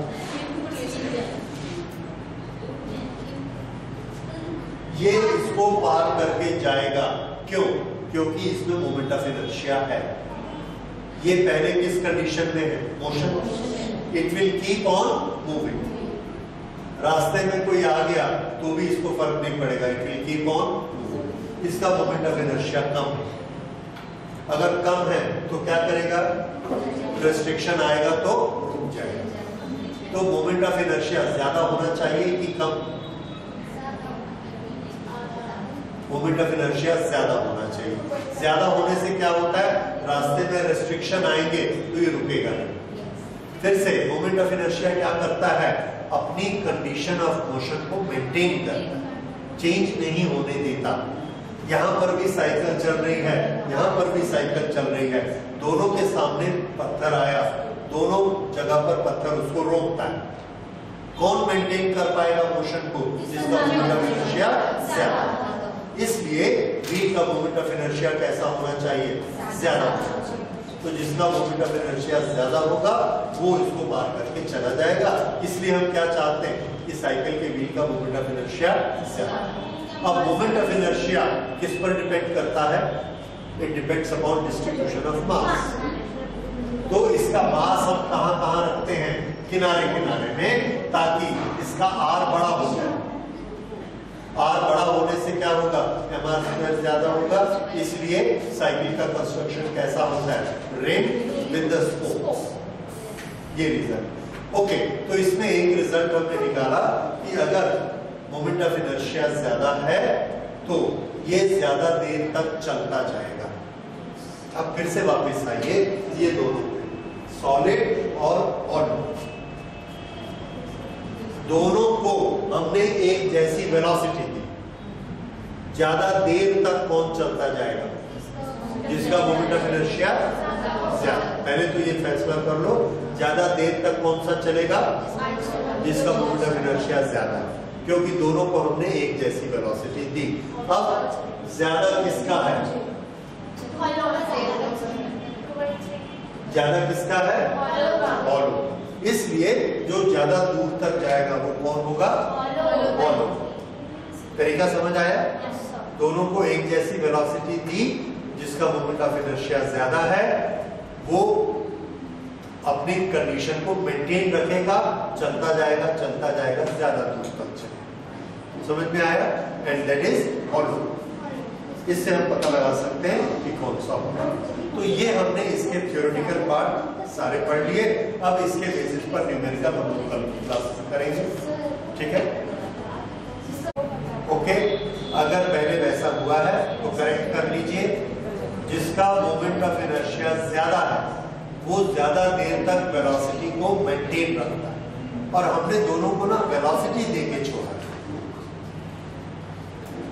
ये इसको पार करके जाएगा। क्यों? क्योंकि इसमें मोमेंट ऑफ इनर्शिया है। ये पहले किस कंडीशन में है? Motion. It will keep on moving. रास्ते में कोई आ गया तो भी इसको फर्क नहीं पड़ेगा, it will keep on moving. इसका मोमेंट ऑफ इनर्शिया कम है। अगर कम है तो क्या करेगा? रेस्ट्रिक्शन आएगा तो रुक जाएगा। तो मोमेंट ऑफ इनर्शिया ज्यादा होना चाहिए कि कम? मोमेंट ऑफ इनर्शिया ज्यादा होना चाहिए। ज्यादा होने से क्या होता है? रास्ते में रेस्ट्रिक्शन आएंगे तो ये रुकेगा नहीं। फिर से मोमेंट ऑफ इनर्शिया क्या करता है? अपनी कंडीशन ऑफ मोशन को मेंटेन करता है, चेंज नहीं होने देता। यहां पर भी साइकिल चल रही है, यहां पर भी साइकिल चल रही है, दोनों के सामने पत्थर आया, दोनों जगह पर पत्थर उसको रोकता है। कौन मेंटेन कर पाएगा मोशन को? जिसका मोमेंट ऑफ इनर्शिया ज्यादा। इसलिए व्हील का मोमेंट ऑफ इनर्शिया कैसा होना चाहिए? ज्यादा होना चाहिए। तो जिसका मोमेंट ऑफ इनर्शिया ज्यादा होगा वो इसको पार करके चला जाएगा। इसलिए हम क्या चाहते हैं कि साइकिल के व्हील का मोमेंट ऑफ इनर्शिया ज्यादा। अब मोमेंट ऑफ इनर्शिया किस पर डिपेंड करता है? It depends upon distribution of mass. तो इसका मास हम कहां कहां रखते हैं? किनारे किनारे में, ताकि इसका आर बड़ा हो जाए। आर बड़ा होने से क्या होगा? mr² ज्यादा होगा। इसलिए साइकिल का कंस्ट्रक्शन कैसा होता है? Ring with the spokes. ये रिजल्ट। ओके, तो इसमें एक रिजल्ट हमने निकाला कि अगर मोमेंट ऑफ इनर्शिया ज्यादा है तो ये ज्यादा देर तक चलता जाएगा। अब फिर से वापस आइए, ये दोनों सॉलिड और हॉलो, दोनों को हमने एक जैसी वेलोसिटी दी। ज्यादा देर तक कौन चलता जाएगा? जिसका मोमेंट ऑफ इनर्शिया ज्यादा। पहले तो ये फैसला कर लो, ज्यादा देर तक कौन सा चलेगा, जिसका मोमेंट ऑफ इनर्शिया ज्यादा है, क्योंकि दोनों को हमने एक जैसी वेलोसिटी दी। अब ज्यादा किसका है, ज्यादा किसका है, हॉलो। इसलिए जो ज्यादा दूर तक जाएगा वो कौन होगा, हॉलो। तरीका समझ आया? दोनों को एक जैसी वेलोसिटी दी, जिसका मोमेंट ऑफ इनर्शिया ज्यादा है वो अपनी कंडीशन को मेंटेन रखेगा, चलता जाएगा ज्यादा दूर तक चलेगा। समझ में आया? And that is hollow. इससे हम पता लगा सकते हैं कि कौन सा होगा। तो ये हमने इसके थ्योरेटिकल पार्ट सारे पढ़ लिए। अब इसके बेसिस पर न्यूमेरिकल हम लोग कल की क्लास में करेंगे, ठीक है? ओके, अगर पहले वैसा हुआ है तो करेक्ट कर लीजिए। जिसका मोमेंट ऑफ इनर्शिया ज्यादा है वो ज्यादा देर तक वेलोसिटी को मेंटेन रखता है, और हमने दोनों को ना वेलोसिटी देके छोड़ा।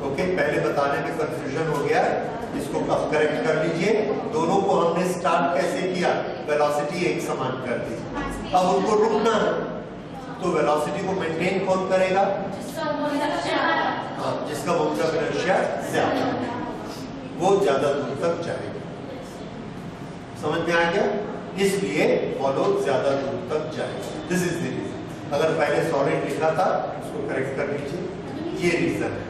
ओके, पहले बताने में कंफ्यूजन हो गया, इसको अब करेक्ट कर लीजिए। दोनों को हमने स्टार्ट कैसे किया, वेलोसिटी एक समान कर दी। अब उनको रुकना है तो वेलोसिटी को मेंटेन कौन करेगा, हाँ, जिसका मोमेंट ऑफ इनर्शिया ज्यादा, वो ज्यादा दूर तक जाएगा। समझ में आ गया? इसलिए हॉलो ज्यादा दूर तक जाएगा। This is the reason. अगर पहले सॉलिड लिखा था उसको करेक्ट कर लीजिए, ये रीजन है।